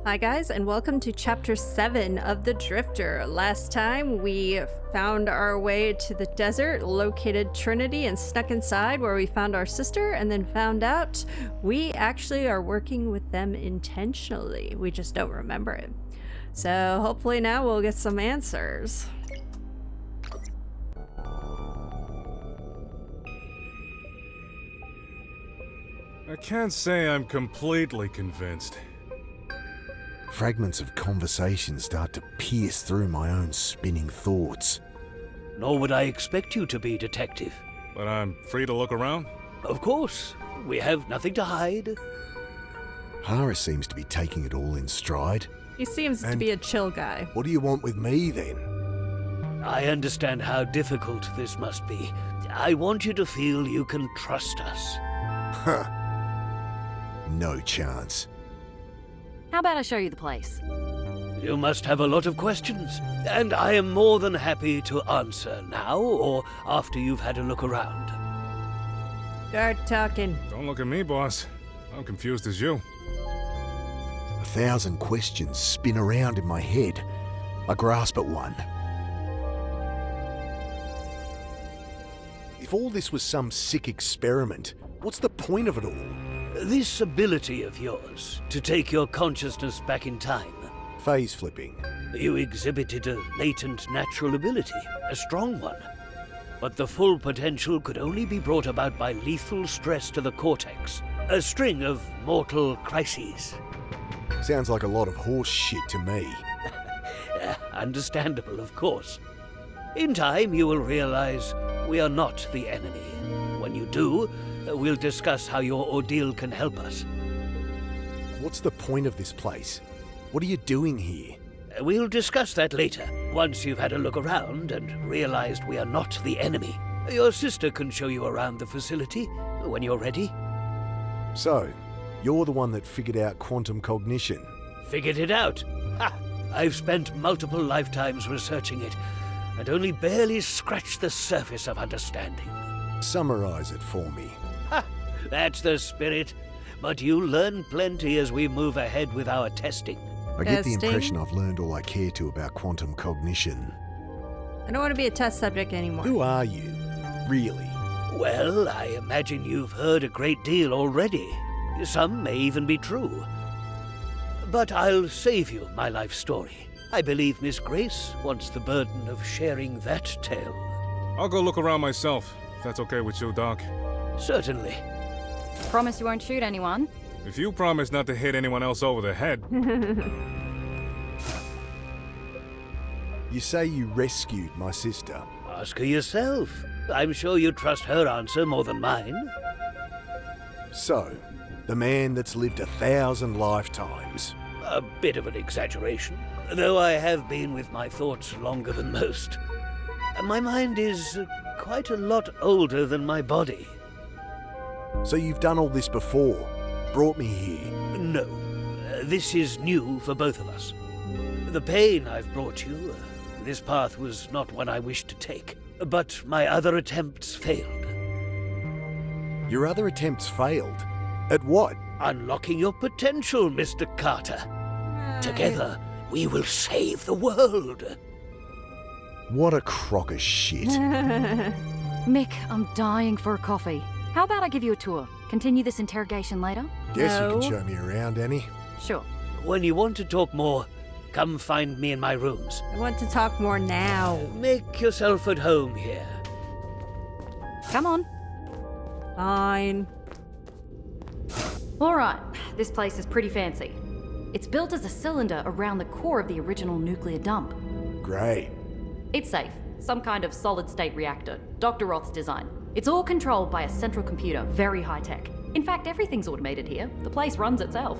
Hi guys, and welcome to Chapter 7 of The Drifter. Last time we found our way to the desert, located Trinity, and snuck inside where we found our sister, and then found out we actually are working with them intentionally. We just don't remember it. So hopefully now we'll get some answers. I can't say I'm completely convinced. Fragments of conversation start to pierce through my own spinning thoughts. Nor would I expect you to be, Detective. But I'm free to look around? Of course. We have nothing to hide. Hara seems to be taking it all in stride. He seems to be a chill guy. What do you want with me, then? I understand how difficult this must be. I want you to feel you can trust us. Huh. No chance. How about I show you the place? You must have a lot of questions, and I am more than happy to answer now or after you've had a look around. Start talking. Don't look at me, boss. I'm confused as you. 1,000 questions spin around in my head. I grasp at one. If all this was some sick experiment, what's the point of it all? This ability of yours to take your consciousness back in time. Phase flipping. You exhibited a latent natural ability, a strong one. But the full potential could only be brought about by lethal stress to the cortex. A string of mortal crises. Sounds like a lot of horse shit to me. Understandable, of course. In time, you will realize we are not the enemy. When you do, we'll discuss how your ordeal can help us. What's the point of this place? What are you doing here? We'll discuss that later, once you've had a look around and realized we are not the enemy. Your sister can show you around the facility when you're ready. So, you're the one that figured out quantum cognition. Figured it out? Ha! I've spent multiple lifetimes researching it, and only barely scratched the surface of understanding. Summarize it for me. Ha! That's the spirit. But you learn plenty as we move ahead with our testing. I get the Testing? impression I've learned all I care to about quantum cognition. I don't want to be a test subject anymore. Who are you, really? Well, I imagine you've heard a great deal already. Some may even be true. But I'll save you my life story. I believe Miss Grace wants the burden of sharing that tale. I'll go look around myself, if that's okay with you, Doc. Certainly. Promise you won't shoot anyone? If you promise not to hit anyone else over the head. You say you rescued my sister. Ask her yourself. I'm sure you trust her answer more than mine. So, the man that's lived 1,000 lifetimes. A bit of an exaggeration, though I have been with my thoughts longer than most. My mind is quite a lot older than my body. So you've done all this before, brought me here. No, this is new for both of us. The pain I've brought you, this path was not one I wished to take, but my other attempts failed. Your other attempts failed. At what? Unlocking your potential, Mr. Carter. Together, we will save the world. What a crock of shit. Mick, I'm dying for a coffee. How about I give you a tour? Continue this interrogation later? Guess you No. can show me around, Annie. Sure. When you want to talk more, come find me in my rooms. I want to talk more now. Make yourself at home here. Come on. Fine. Alright, this place is pretty fancy. It's built as a cylinder around the core of the original nuclear dump. Great. It's safe. Some kind of solid-state reactor. Dr. Roth's design. It's all controlled by a central computer, very high-tech. In fact, everything's automated here. The place runs itself.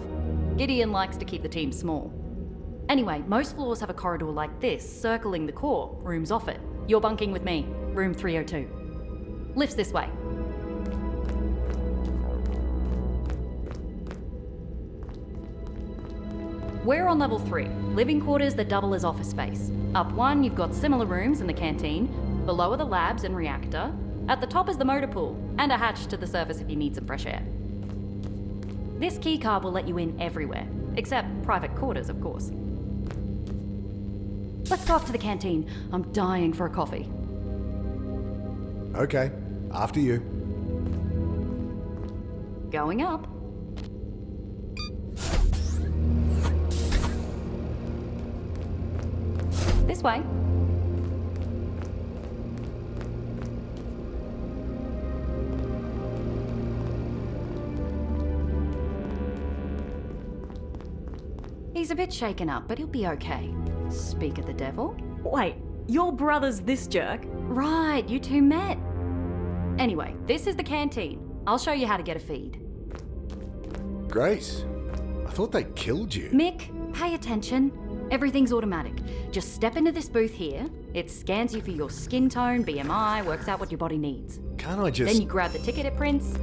Gideon likes to keep the team small. Anyway, most floors have a corridor like this, circling the core, rooms off it. You're bunking with me, room 302. Lifts this way. We're on level 3, living quarters that double as office space. Up one, you've got similar rooms in the canteen. Below are the labs and reactor. At the top is the motor pool, and a hatch to the surface if you need some fresh air. This keycard will let you in everywhere. Except private quarters, of course. Let's go up to the canteen. I'm dying for a coffee. Okay, after you. Going up. This way. He's a bit shaken up, but he'll be okay. Speak of the devil. Wait, your brother's this jerk? Right, you two met. Anyway, this is the canteen. I'll show you how to get a feed. Grace, I thought they killed you. Mick, pay attention. Everything's automatic. Just step into this booth here. It scans you for your skin tone, BMI, works out what your body needs. Can't I just... Then you grab the ticket it prints.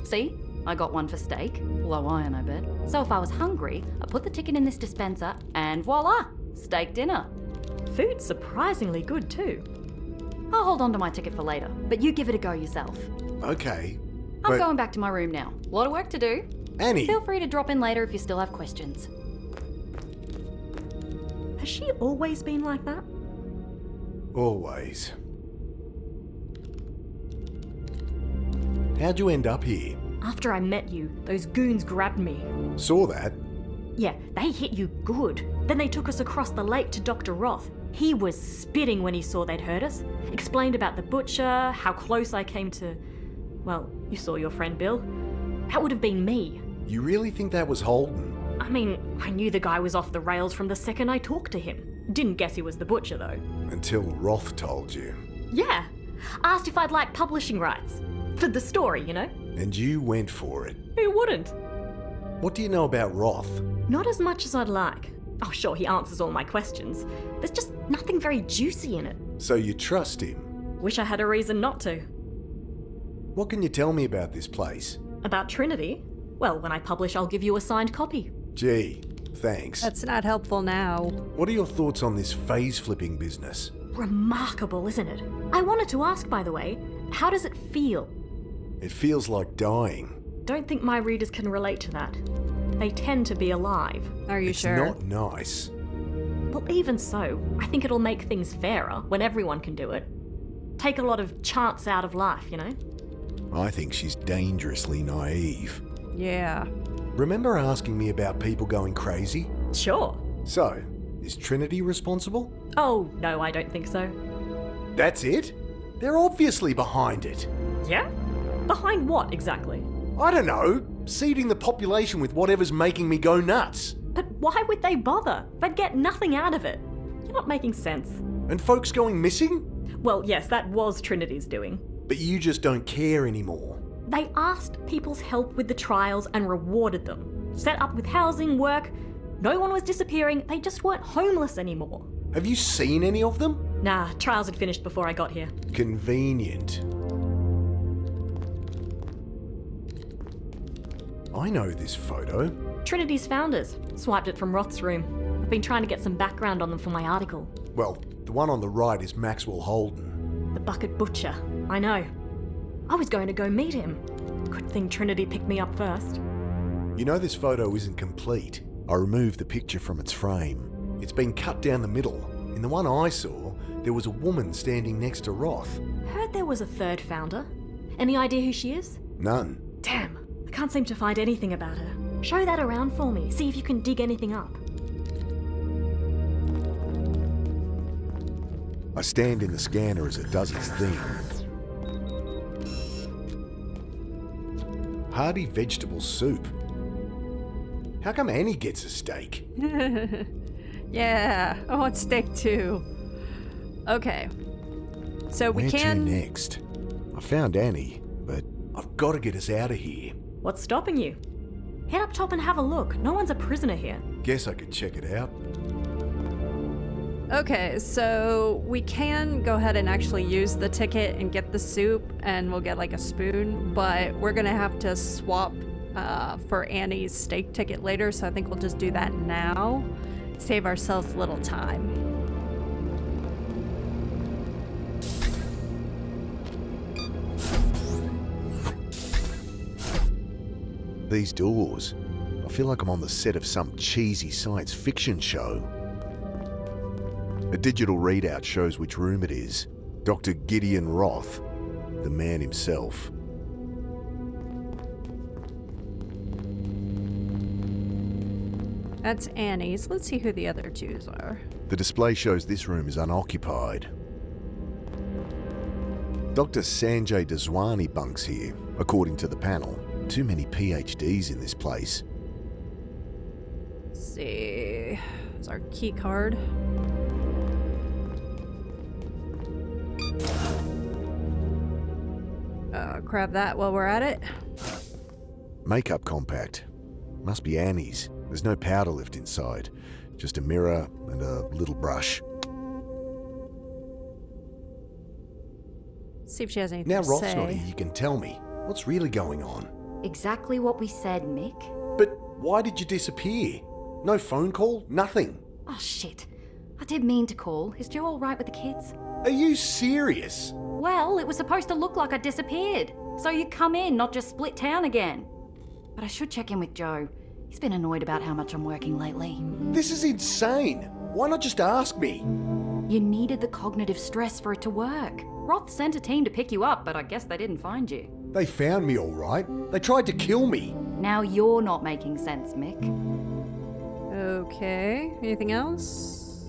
See? I got one for steak. Low iron, I bet. So if I was hungry, I put the ticket in this dispenser, and voila! Steak dinner. Food's surprisingly good too. I'll hold on to my ticket for later, but you give it a go yourself. Okay, I'm but... going back to my room now. A lot of work to do. Annie! Feel free to drop in later if you still have questions. Has she always been like that? Always. How'd you end up here? After I met you, those goons grabbed me. Saw that? Yeah, they hit you good. Then they took us across the lake to Dr. Roth. He was spitting when he saw they'd hurt us. Explained about the butcher, how close I came to... Well, you saw your friend Bill. That would have been me. You really think that was Holden? I mean, I knew the guy was off the rails from the second I talked to him. Didn't guess he was the butcher, though. Until Roth told you. Yeah. Asked if I'd like publishing rights. For the story, you know? And you went for it. Who wouldn't? What do you know about Roth? Not as much as I'd like. Oh, sure, he answers all my questions. There's just nothing very juicy in it. So you trust him? Wish I had a reason not to. What can you tell me about this place? About Trinity? Well, when I publish, I'll give you a signed copy. Gee, thanks. That's not helpful now. What are your thoughts on this phase flipping business? Remarkable, isn't it? I wanted to ask, by the way, how does it feel? It feels like dying. Don't think my readers can relate to that. They tend to be alive. Are you It's sure? not nice. Well, even so, I think it'll make things fairer when everyone can do it. Take a lot of chance out of life, you know? I think she's dangerously naive. Yeah. Remember asking me about people going crazy? Sure. So, is Trinity responsible? Oh, no, I don't think so. That's it? They're obviously behind it. Yeah? Behind what, exactly? I don't know, seeding the population with whatever's making me go nuts. But why would they bother? They'd get nothing out of it. You're not making sense. And folks going missing? Well, yes, that was Trinity's doing. But you just don't care anymore. They asked people's help with the trials and rewarded them. Set up with housing, work. No one was disappearing, they just weren't homeless anymore. Have you seen any of them? Nah, trials had finished before I got here. Convenient. I know this photo. Trinity's founders. Swiped it from Roth's room. I've been trying to get some background on them for my article. Well, the one on the right is Maxwell Holden. The Bucket Butcher. I know. I was going to go meet him. Good thing Trinity picked me up first. You know this photo isn't complete. I removed the picture from its frame. It's been cut down the middle. In the one I saw, there was a woman standing next to Roth. Heard there was a third founder. Any idea who she is? None. Damn, I can't seem to find anything about her. Show that around for me, see if you can dig anything up. I stand in the scanner as it does its thing. Hearty vegetable soup. How come Annie gets a steak? Yeah, I want steak too. Okay. So we Where can... to next? I found Annie, but I've got to get us out of here. What's stopping you? Head up top and have a look. No one's a prisoner here. Guess I could check it out. Okay, so we can go ahead and actually use the ticket and get the soup, and we'll get like a spoon, but we're gonna have to swap for Annie's steak ticket later, so I think we'll just do that now. Save ourselves a little time. These doors. I feel like I'm on the set of some cheesy science fiction show. A digital readout shows which room it is. Dr. Gideon Roth, the man himself. That's Annie's. Let's see who the other twos are. The display shows this room is unoccupied. Dr. Sanjay Daswani bunks here, according to the panel. Too many PhDs in this place. Let's see. It's our key card. Grab that while we're at it. Makeup compact. Must be Annie's. There's no powder lift inside. Just a mirror and a little brush. See if she has anything Now to Roth's say. not here, you can tell me. What's really going on? Exactly what we said, Mick. But why did you disappear? No phone call? Nothing? Oh, shit. I did mean to call. Is Joe all right with the kids? Are you serious? Well, it was supposed to look like I disappeared. So you come in, not just split town again. But I should check in with Joe. He's been annoyed about how much I'm working lately. This is insane. Why not just ask me? You needed the cognitive stress for it to work. Roth sent a team to pick you up, but I guess they didn't find you. They found me all right. They tried to kill me. Now you're not making sense, Mick. Okay. Anything else?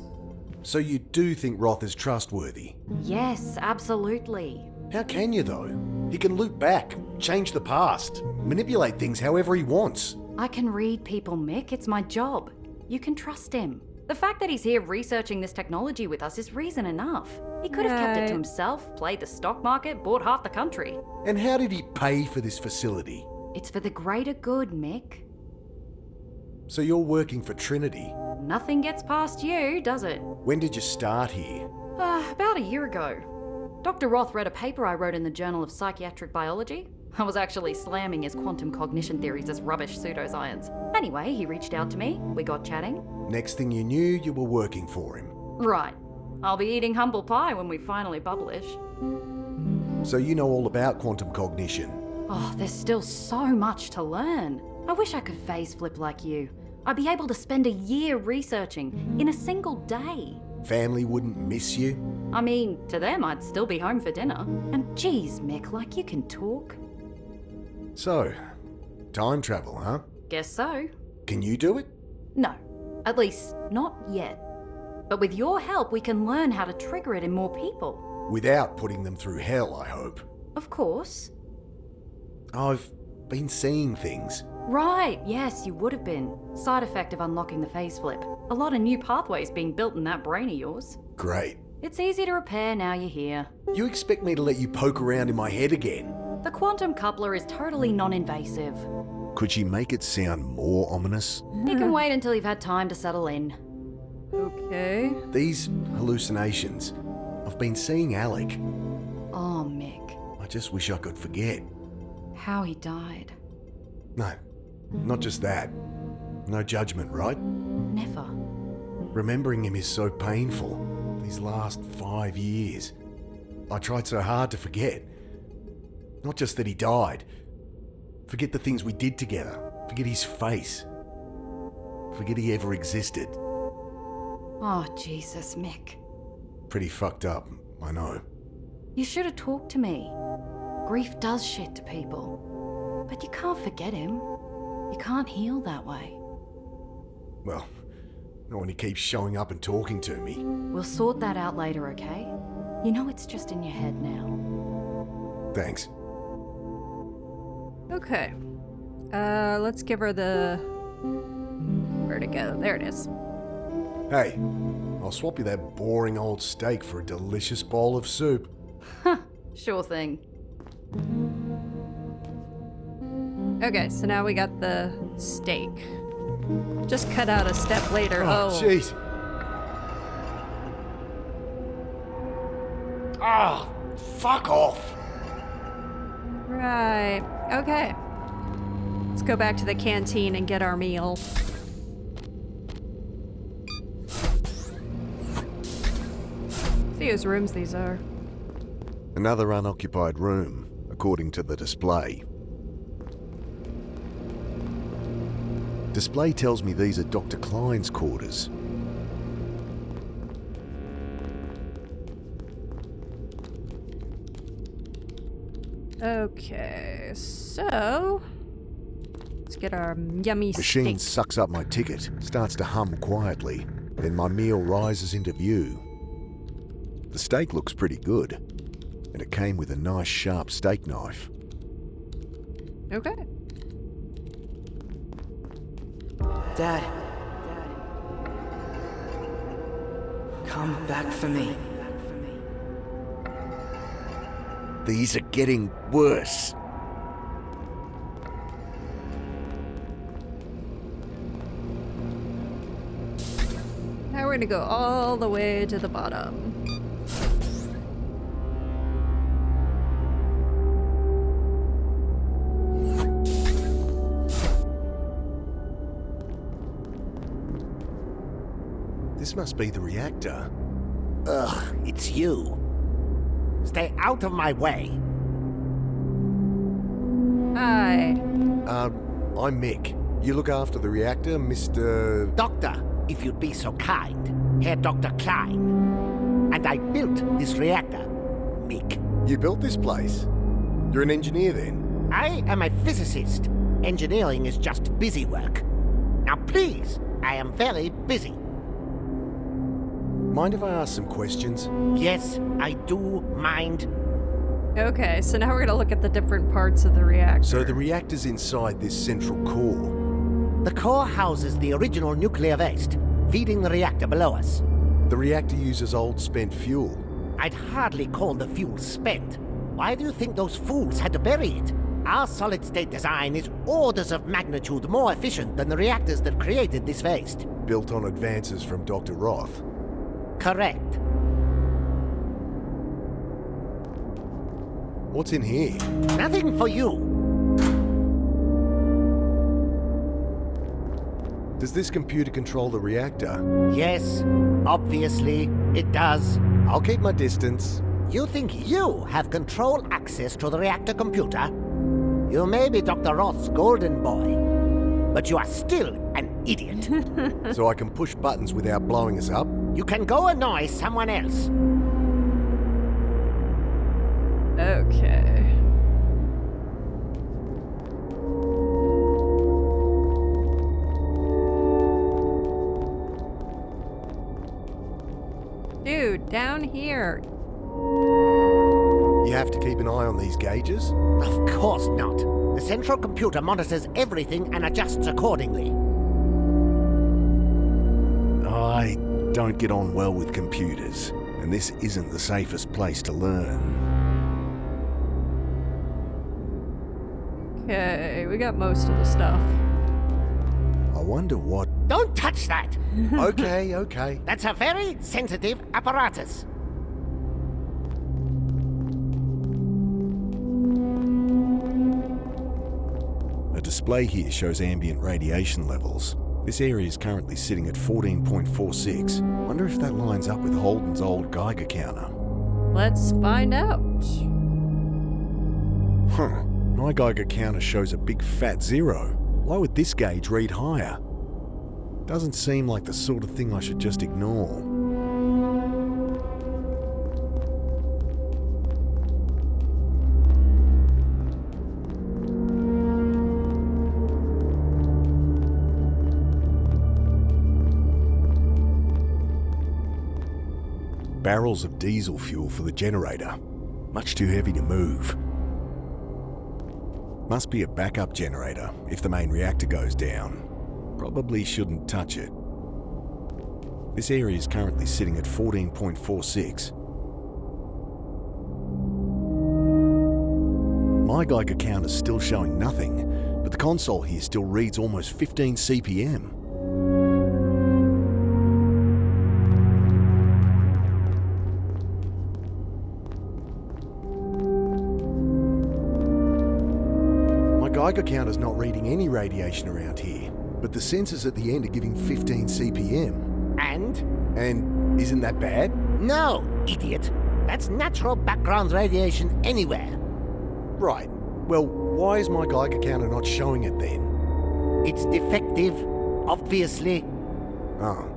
So you do think Roth is trustworthy? Yes, absolutely. How can you though? He can loop back, change the past, manipulate things however he wants. I can read people, Mick. It's my job. You can trust him. The fact that he's here researching this technology with us is reason enough. He could have kept it to Right. himself, played the stock market, bought half the country. And how did he pay for this facility? It's for the greater good, Mick. So you're working for Trinity. Nothing gets past you, does it? When did you start here? About a year ago. Dr. Roth read a paper I wrote in the Journal of Psychiatric Biology. I was actually slamming his quantum cognition theories as rubbish pseudoscience. Anyway, he reached out to me, we got chatting. Next thing you knew, you were working for him. Right. I'll be eating humble pie when we finally publish. So you know all about quantum cognition. Oh, there's still so much to learn. I wish I could phase flip like you. I'd be able to spend a year researching in a single day. Family wouldn't miss you? I mean, to them, I'd still be home for dinner. And geez, Mick, like you can talk. So, time travel, huh? Guess so. Can you do it? No, at least not yet. But with your help, we can learn how to trigger it in more people. Without putting them through hell, I hope. Of course. I've been seeing things. Right, yes, you would have been. Side effect of unlocking the phase flip. A lot of new pathways being built in that brain of yours. Great. It's easy to repair now you're here. You expect me to let you poke around in my head again? The quantum coupler is totally non-invasive. Could she make it sound more ominous? You can wait until you've had time to settle in. Okay. These hallucinations. I've been seeing Alec. Oh, Mick. I just wish I could forget. How he died. No, not just that. No judgment, right? Never. Remembering him is so painful. These last 5 years. I tried so hard to forget. Not just that he died. Forget the things we did together. Forget his face. Forget he ever existed. Oh, Jesus, Mick. Pretty fucked up, I know. You should have talked to me. Grief does shit to people. But you can't forget him. You can't heal that way. Well, not when he keeps showing up and talking to me. We'll sort that out later, okay? You know it's just in your head now. Thanks. Okay. Let's give her the... Where'd it go? There it is. Hey, I'll swap you that boring old steak for a delicious bowl of soup. Sure thing. Okay, so now we got the steak. Just cut out a step later. Oh, jeez. Ah, fuck off. Right. Okay. Let's go back to the canteen and get our meal. See whose rooms these are. Another unoccupied room, according to the display. Display tells me these are Dr. Klein's quarters. Okay, so let's get our yummy Machine steak. sucks up my ticket, starts to hum quietly. Then my meal rises into view. The steak looks pretty good, and it came with a nice sharp steak knife. Okay. Dad. Come back for me. These are getting worse. Now we're gonna go all the way to the bottom. This must be the reactor. Ugh, it's you. Stay out of my way. Hi. I'm Mick. You look after the reactor, Mr. Doctor, if you'd be so kind. Herr Dr. Klein. And I built this reactor, Mick. You built this place? You're an engineer then? I am a physicist. Engineering is just busy work. Now please, I am very busy. Mind if I ask some questions? Yes, I do mind. Okay, so now we're gonna look at the different parts of the reactor. So the reactor's inside this central core. The core houses the original nuclear waste, feeding the reactor below us. The reactor uses old spent fuel. I'd hardly call the fuel spent. Why do you think those fools had to bury it? Our solid-state design is orders of magnitude more efficient than the reactors that created this waste. Built on advances from Dr. Roth. Correct. What's in here? Nothing for you. Does this computer control the reactor? Yes, obviously, it does. I'll keep my distance. You think you have control access to the reactor computer? You may be Dr. Roth's golden boy, but you are still an idiot. So I can push buttons without blowing us up? You can go annoy someone else. Okay. Dude, down here. You have to keep an eye on these gauges? Of course not. The central computer monitors everything and adjusts accordingly. I don't get on well with computers, and this isn't the safest place to learn. Okay, we got most of the stuff. I wonder what... Don't touch that! Okay. That's a very sensitive apparatus. A display here shows ambient radiation levels. This area is currently sitting at 14.46. Wonder if that lines up with Holden's old Geiger counter. Let's find out. Huh. My Geiger counter shows a big fat 0. Why would this gauge read higher? Doesn't seem like the sort of thing I should just ignore. Barrels of diesel fuel for the generator. Much too heavy to move. Must be a backup generator if the main reactor goes down. Probably shouldn't touch it. This area is currently sitting at 14.46. My Geiger counter's still showing nothing, but the console here still reads almost 15 CPM. Geiger counter's not reading any radiation around here, but the sensors at the end are giving 15 CPM. And isn't that bad? No, idiot. That's natural background radiation anywhere. Right. Well, why is my Geiger counter not showing it then? It's defective, obviously. Oh.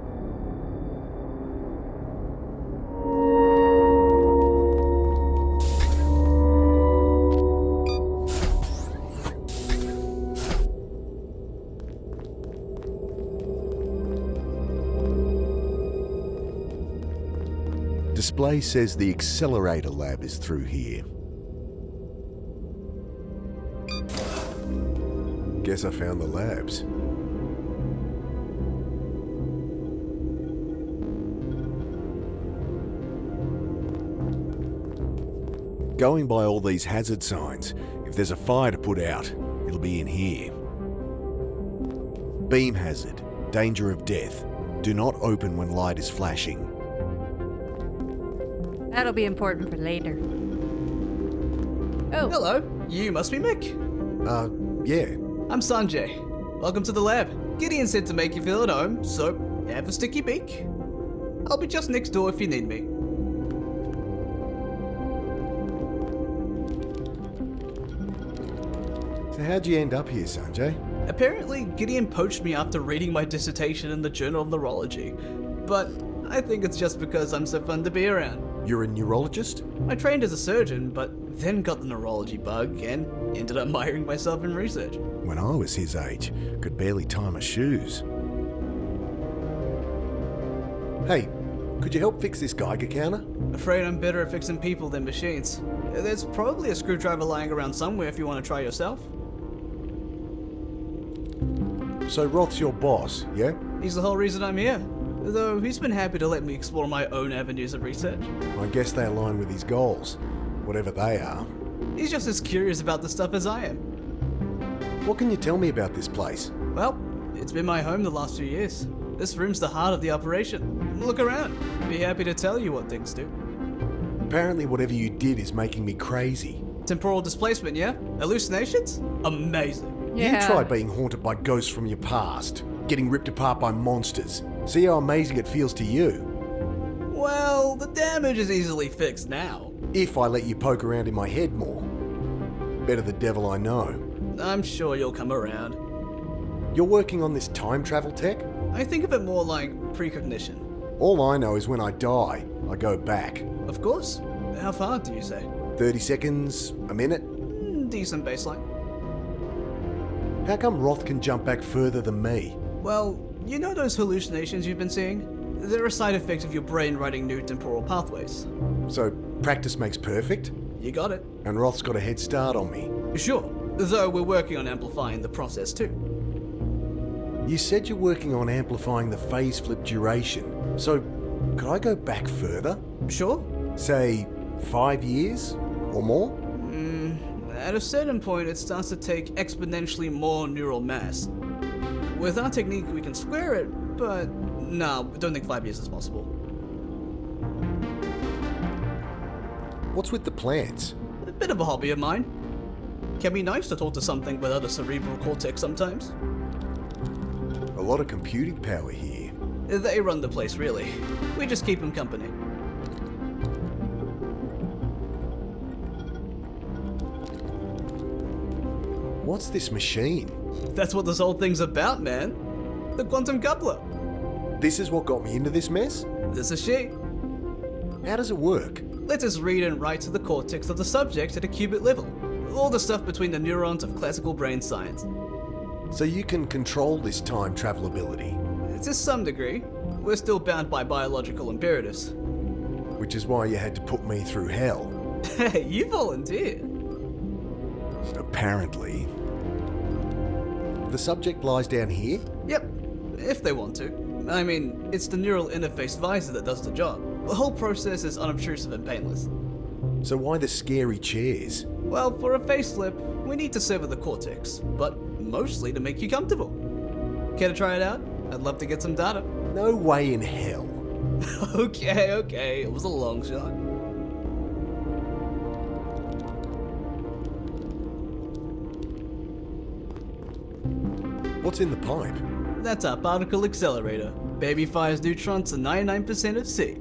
Display says the accelerator lab is through here. Guess I found the labs. Going by all these hazard signs, if there's a fire to put out, it'll be in here. Beam hazard, danger of death. Do not open when light is flashing. That'll be important for later. Oh, Hello, you must be Mick. Yeah. I'm Sanjay. Welcome to the lab. Gideon said to make you feel at home, so have a sticky beak. I'll be just next door if you need me. So how'd you end up here, Sanjay? Apparently, Gideon poached me after reading my dissertation in the Journal of Neurology, but I think it's just because I'm so fun to be around. You're a neurologist? I trained as a surgeon, but then got the neurology bug and ended up miring myself in research. When I was his age, could barely tie my shoes. Hey, could you help fix this Geiger counter? Afraid I'm better at fixing people than machines. There's probably a screwdriver lying around somewhere if you want to try yourself. So Roth's your boss, yeah? He's the whole reason I'm here. Though he's been happy to let me explore my own avenues of research. I guess they align with his goals, whatever they are. He's just as curious about this stuff as I am. What can you tell me about this place? Well, it's been my home the last few years. This room's the heart of the operation. Look around. Be happy to tell you what things do. Apparently whatever you did is making me crazy. Temporal displacement, yeah? Hallucinations? Amazing. yeah. You tried being haunted by ghosts from your past, getting ripped apart by monsters. See how amazing it feels to you? Well, the damage is easily fixed now. If I let you poke around in my head more. Better the devil I know. I'm sure you'll come around. You're working on this time travel tech? I think of it more like precognition. All I know is when I die, I go back. Of course. How far do you say? 30 seconds, a minute? Decent baseline. How come Roth can jump back further than me? Well, you know those hallucinations you've been seeing? They're a side effect of your brain writing new temporal pathways. So, practice makes perfect? You got it. And Roth's got a head start on me. Sure, though we're working on amplifying the process too. You said you're working on amplifying the phase flip duration. So, could I go back further? Sure? Say, 5 years? Or more? At a certain point, it starts to take exponentially more neural mass. With our technique, we can square it, but no, I don't think 5 years is possible. What's with the plants? A bit of a hobby of mine. Can be nice to talk to something without a cerebral cortex sometimes. A lot of computing power here. They run the place, really. We just keep them company. What's this machine? That's what this whole thing's about, man. The quantum coupler. This is what got me into this mess? This is she. How does it work? Lets us read and write to the cortex of the subject at a qubit level. All the stuff between the neurons of classical brain science. So you can control this time travel ability, To some degree. We're still bound by biological imperatives. which is why you had to put me through hell. Hey, you volunteered. Apparently. The subject lies down here? Yep, if they want to. I mean, it's the neural interface visor that does the job. The whole process is unobtrusive and painless. So why the scary chairs? Well, for a faceflip, we need to sever the cortex, but mostly to make you comfortable. Care to try it out? I'd love to get some data. No way in hell. Okay, it was a long shot. What's in the pipe? That's our particle accelerator. Baby fires neutrons to 99% of C.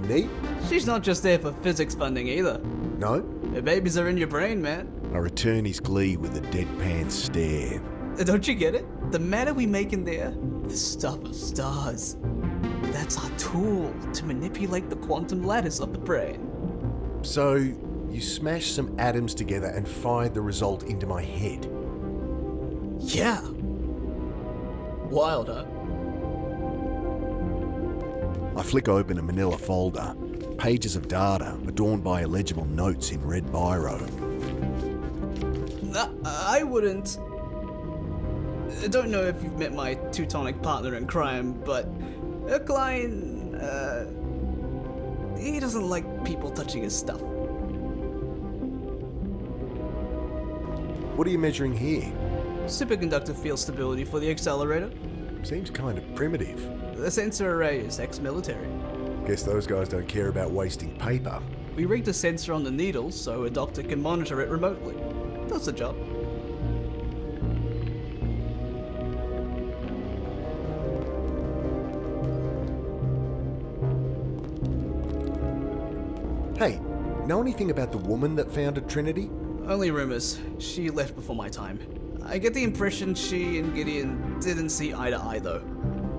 Neat? She's not just there for physics funding either. No? The babies are in your brain, man. I return his glee with a deadpan stare. Don't you get it? the matter we make in there, the stuff of stars. That's our tool to manipulate the quantum lattice of the brain. So, you smashed some atoms together and fired the result into my head. Yeah. Wild, huh? I flick open a manila folder, pages of data adorned by illegible notes in red biro. I wouldn't. I don't know if you've met my Teutonic partner in crime, but Klein, he doesn't like people touching his stuff. What are you measuring here? Superconductive field stability for the accelerator. Seems kind of primitive. The sensor array is ex-military. Guess those guys don't care about wasting paper. We rigged a sensor on the needle so a doctor can monitor it remotely. Does the job. Hey, know anything about the woman that founded Trinity? Only rumors. She left before my time. I get the impression she and Gideon didn't see eye to eye though.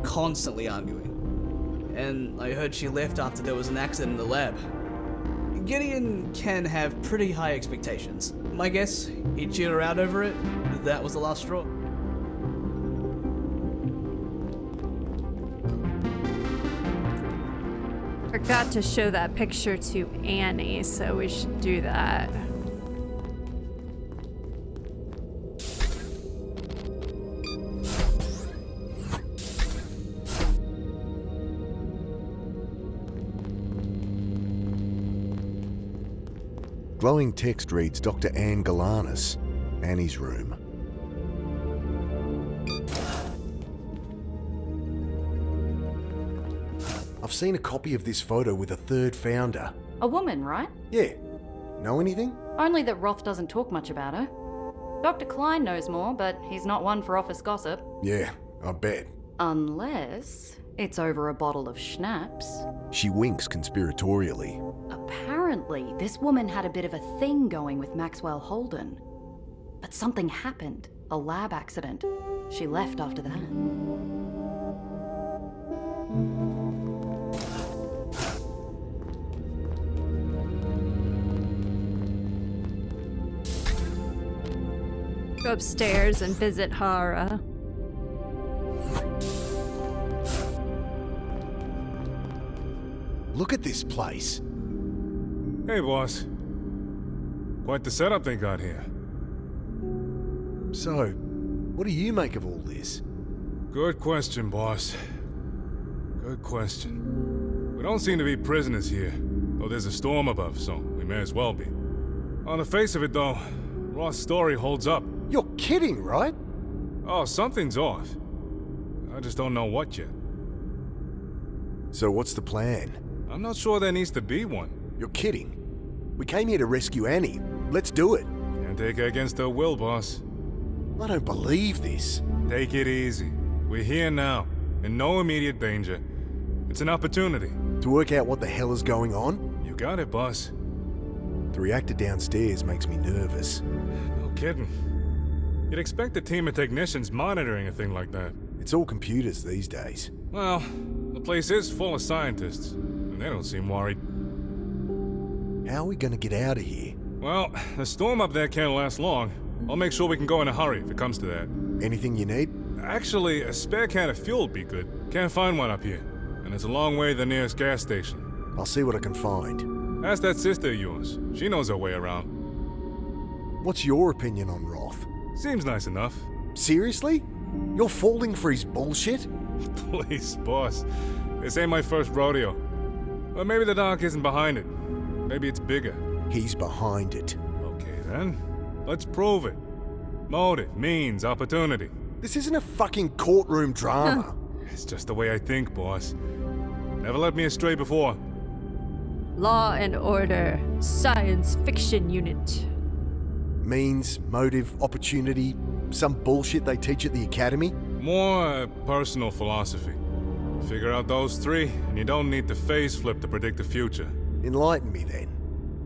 Constantly arguing. And I heard she left after there was an accident in the lab. Gideon can have pretty high expectations. My guess, he cheered her out over it. That was the last straw. Forgot to show that picture to Annie, so we should do that. Glowing text reads Dr. Anne Galanis, Annie's room. I've seen a copy of this photo with a third founder. A woman, right? Yeah. Know anything? Only that Roth doesn't talk much about her. Dr. Klein knows more, but he's not one for office gossip. Yeah, I bet. Unless it's over a bottle of schnapps. She winks conspiratorially. Apparently, this woman had a bit of a thing going with Maxwell Holden. But something happened. A lab accident. She left after that. Go upstairs and visit Hara. Look at this place. Hey, boss. Quite the setup they got here. So, what do you make of all this? Good question, boss. Good question. We don't seem to be prisoners here. Oh, there's a storm above, so we may as well be. On the face of it, though, Roth's story holds up. You're kidding, right? Oh, something's off. I just don't know what yet. So what's the plan? I'm not sure there needs to be one. You're kidding. We came here to rescue Annie. Let's do it. Can't take her against her will, boss. I don't believe this. Take it easy. We're here now, in no immediate danger. It's an opportunity. To work out what the hell is going on? You got it, boss. The reactor downstairs makes me nervous. No kidding. You'd expect a team of technicians monitoring a thing like that. It's all computers these days. Well, the place is full of scientists, and they don't seem worried. How are we gonna get out of here? Well, the storm up there can't last long. I'll make sure we can go in a hurry if it comes to that. Anything you need? Actually, a spare can of fuel would be good. Can't find one up here, and it's a long way to the nearest gas station. I'll see what I can find. Ask that sister of yours. She knows her way around. What's your opinion on Roth? Seems nice enough. Seriously? You're falling for his bullshit? Please, boss. This ain't my first rodeo. But maybe the doc isn't behind it. Maybe it's bigger. He's behind it. Okay, then. Let's prove it. Motive, means, opportunity. This isn't a fucking courtroom drama. It's just the way I think, boss. Never led me astray before. Law and Order, Science Fiction Unit. Means, motive, opportunity, some bullshit they teach at the academy? More personal philosophy. Figure out those three, and you don't need to phase flip to predict the future. Enlighten me then.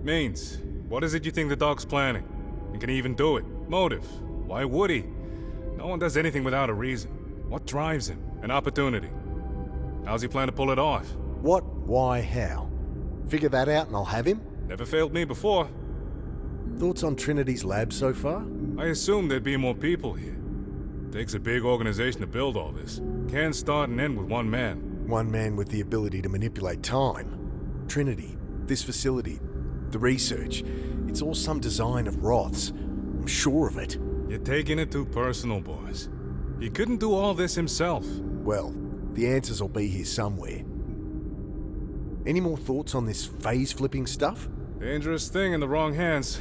Means, what is it you think the dog's planning? And can he even do it? Motive, why would he? No one does anything without a reason. What drives him? An opportunity. How's he plan to pull it off? What, why, how? Figure that out and I'll have him? Never failed me before. Thoughts on Trinity's lab so far? I assumed there'd be more people here. Takes a big organization to build all this. Can't start and end with one man. One man with the ability to manipulate time. Trinity, this facility, the research, it's all some design of Roth's. I'm sure of it. You're taking it too personal, boys. He couldn't do all this himself. Well, the answers will be here somewhere. Any more thoughts on this phase-flipping stuff? Dangerous thing in the wrong hands.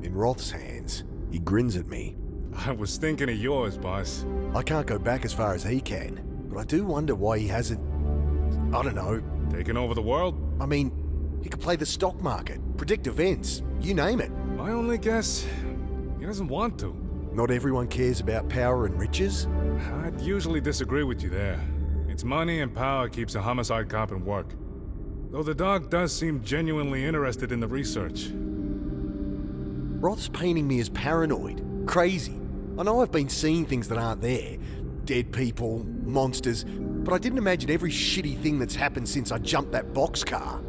In Roth's hands, he grins at me. I was thinking of yours, boss. I can't go back as far as he can, but I do wonder why he hasn't... I don't know. Taking over the world? I mean, he could play the stock market, predict events, you name it. My only guess, he doesn't want to. Not everyone cares about power and riches? I'd usually disagree with you there. It's money and power keeps a homicide cop in work. Though the dog does seem genuinely interested in the research. Roth's painting me as paranoid, crazy. I know I've been seeing things that aren't there. Dead people, monsters, but I didn't imagine every shitty thing that's happened since I jumped that boxcar.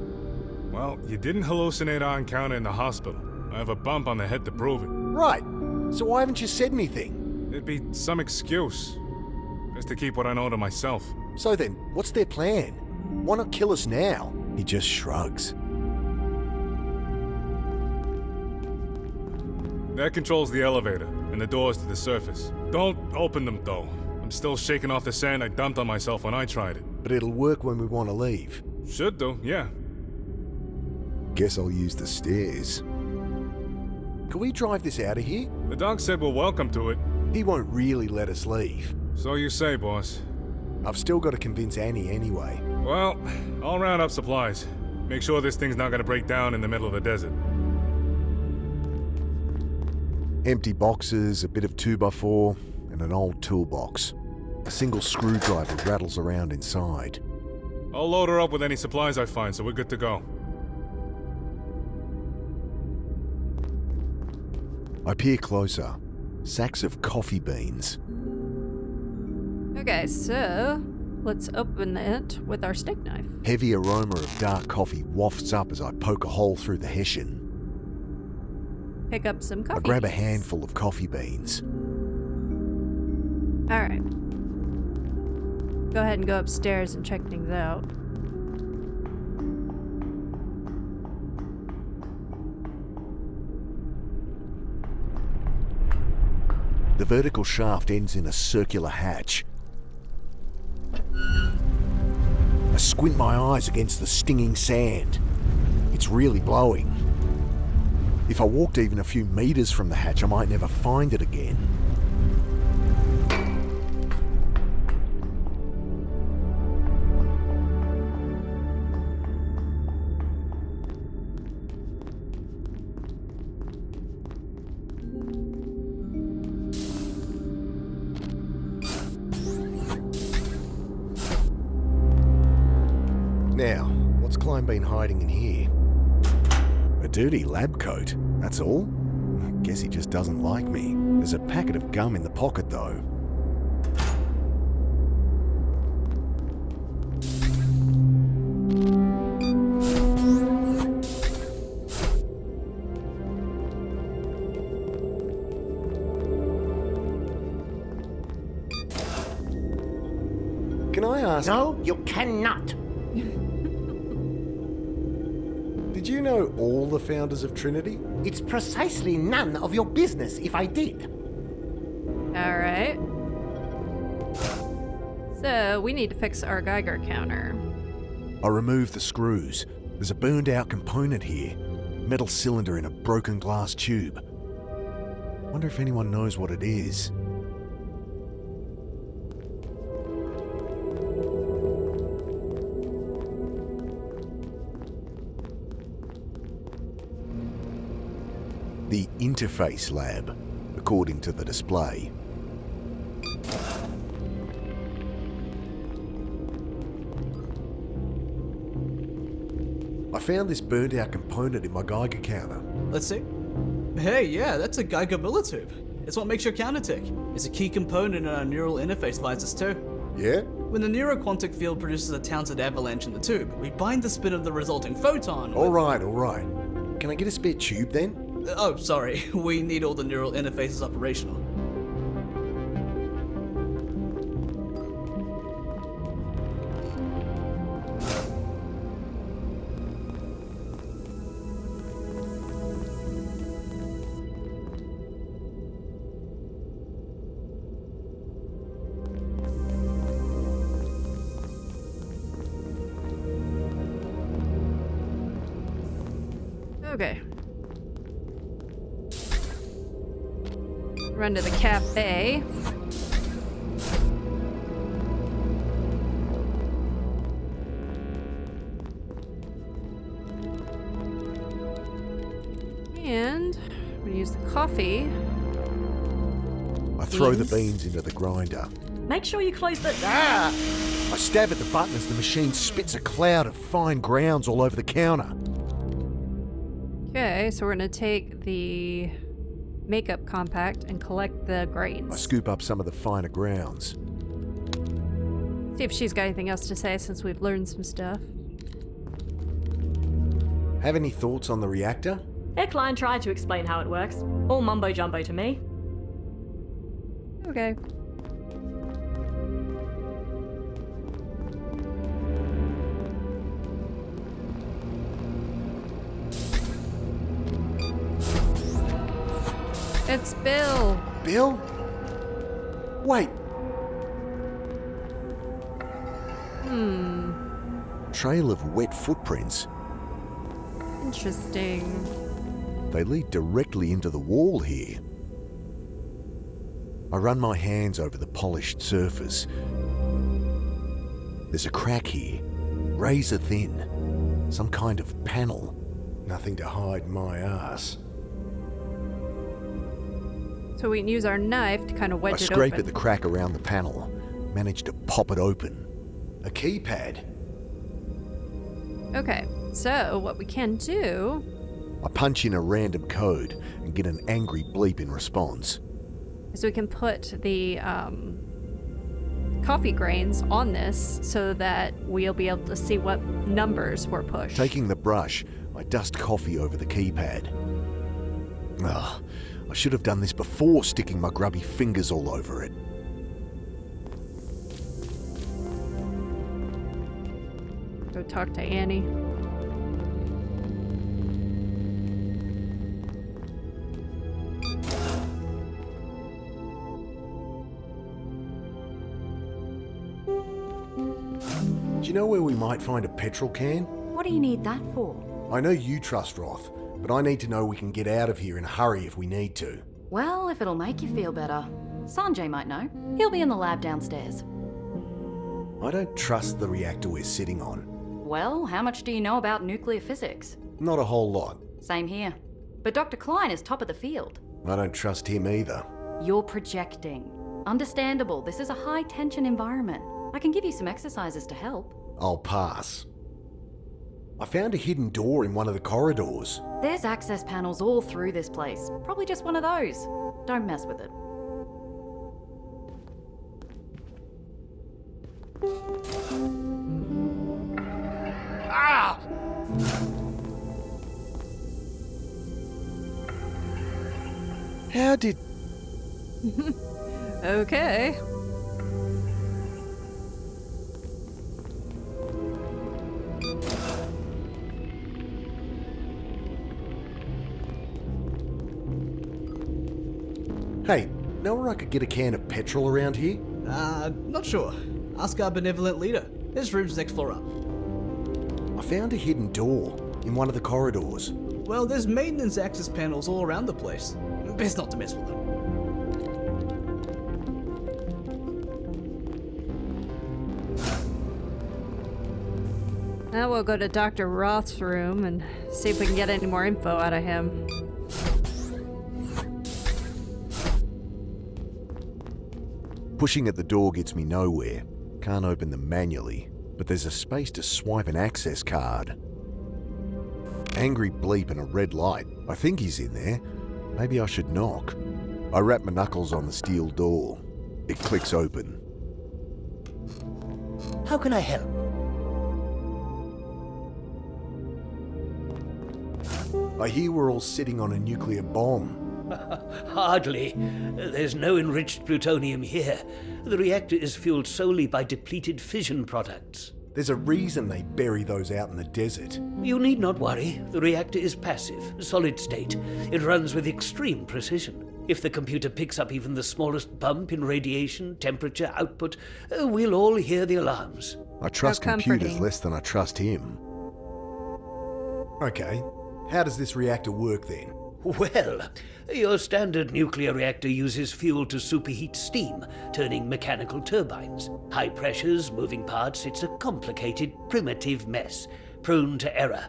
Well, you didn't hallucinate our encounter in the hospital. I have a bump on the head to prove it. Right, so why haven't you said anything? There'd be some excuse. Just to keep what I know to myself. So then, what's their plan? Why not kill us now? He just shrugs. That controls the elevator and the doors to the surface. Don't open them, though. I'm still shaking off the sand I dumped on myself when I tried it. But it'll work when we want to leave. Should do, yeah. Guess I'll use the stairs. Can we drive this out of here? The dog said we're welcome to it. He won't really let us leave. So you say, boss. I've still got to convince Annie anyway. Well, I'll round up supplies. Make sure this thing's not gonna break down in the middle of the desert. Empty boxes, a bit of 2x4, and an old toolbox. A single screwdriver rattles around inside. I'll load her up with any supplies I find, so we're good to go. I peer closer. Sacks of coffee beans. Okay, so let's open it with our steak knife. Heavy aroma of dark coffee wafts up as I poke a hole through the hessian. Pick up some coffee. I grab a beans. handful of coffee beans. All right. Go ahead and go upstairs and check things out. The vertical shaft ends in a circular hatch. I squint my eyes against the stinging sand. It's really blowing. If I walked even a few meters from the hatch, I might never find it again. Now, what's Klein been hiding in here? A dirty lab coat, that's all? Guess he just doesn't like me. There's a packet of gum in the pocket, though. Can I ask... No, you cannot. Did you know all the founders of Trinity? It's precisely none of your business if I did. All right. So we need to fix our Geiger counter. I remove the screws. There's a burned out component here. Metal cylinder in a broken glass tube. Wonder if anyone knows what it is. The interface lab, according to the display. I found this burned out component in my Geiger counter. Let's see. Hey, yeah, that's a Geiger millitube. It's what makes your counter tick. It's a key component in our neural interface devices too. Yeah? When the neuroquantic field produces a Townsend avalanche in the tube, we bind the spin of the resulting photon. Alright. Can I get a spare tube then? Oh, sorry. We need all the neural interfaces operational. Okay. Run to the cafe. And I'm gonna use the coffee. I throw the Beans. beans into the grinder. Make sure you close the. Ah! I stab at the button as the machine spits a cloud of fine grounds all over the counter. Okay, so we're gonna take the makeup compact and collect the I grains. scoop up some of the finer grounds. See if she's got anything else to say since we've learned some stuff. Have any thoughts on the reactor? Herr Klein tried to explain how it works. All mumbo jumbo to me. Okay. It's Bill. Bill? Wait. Trail of wet footprints. Interesting. They lead directly into the wall here. I run my hands over the polished surface. There's a crack here, razor thin. Some kind of panel. Nothing to hide my ass. So we can use our knife to kind of wedge I it scrape open. at the crack around the panel, manage to pop it open. A keypad. Okay, so what we can do I punch in a random code and get an angry bleep in response. is we can put the coffee grains on this so that we'll be able to see what numbers were pushed. Taking the brush, I dust coffee over the keypad. Ugh, I should have done this before sticking my grubby fingers all over it. Go talk to Annie. Do you know where we might find a petrol can? What do you need that for? I know you trust Roth, but I need to know we can get out of here in a hurry if we need to. Well, if it'll make you feel better. Sanjay might know. He'll be in the lab downstairs. I don't trust the reactor we're sitting on. Well, how much do you know about nuclear physics? Not a whole lot. Same here. But Dr. Klein is top of the field. I don't trust him either. You're projecting. Understandable, this is a high-tension environment. I can give you some exercises to help. I'll pass. I found a hidden door in one of the corridors. There's access panels all through this place. Probably just one of those. Don't mess with it. Ah! How did... Okay. Hey, know where I could get a can of petrol around here? Not sure. Ask our benevolent leader. This room's next floor up. I found a hidden door in one of the corridors. Well, there's maintenance access panels all around the place. Best not to mess with them. Now we'll go to Dr. Roth's room and see if we can get any more info out of him. Pushing at the door gets me nowhere. Can't open them manually, but there's a space to swipe an access card. Angry bleep and a red light. I think he's in there. Maybe I should knock. I wrap my knuckles on the steel door. It clicks open. How can I help? I hear we're all sitting on a nuclear bomb. Hardly. There's no enriched plutonium here. The reactor is fueled solely by depleted fission products. There's a reason they bury those out in the desert. You need not worry. The reactor is passive, solid state. It runs with extreme precision. If the computer picks up even the smallest bump in radiation, temperature, output, we'll all hear the alarms. I trust How computers comforting. less than I trust him. Okay, how does this reactor work then? Well, your standard nuclear reactor uses fuel to superheat steam, turning mechanical turbines. High pressures, moving parts, it's a complicated, primitive mess, prone to error.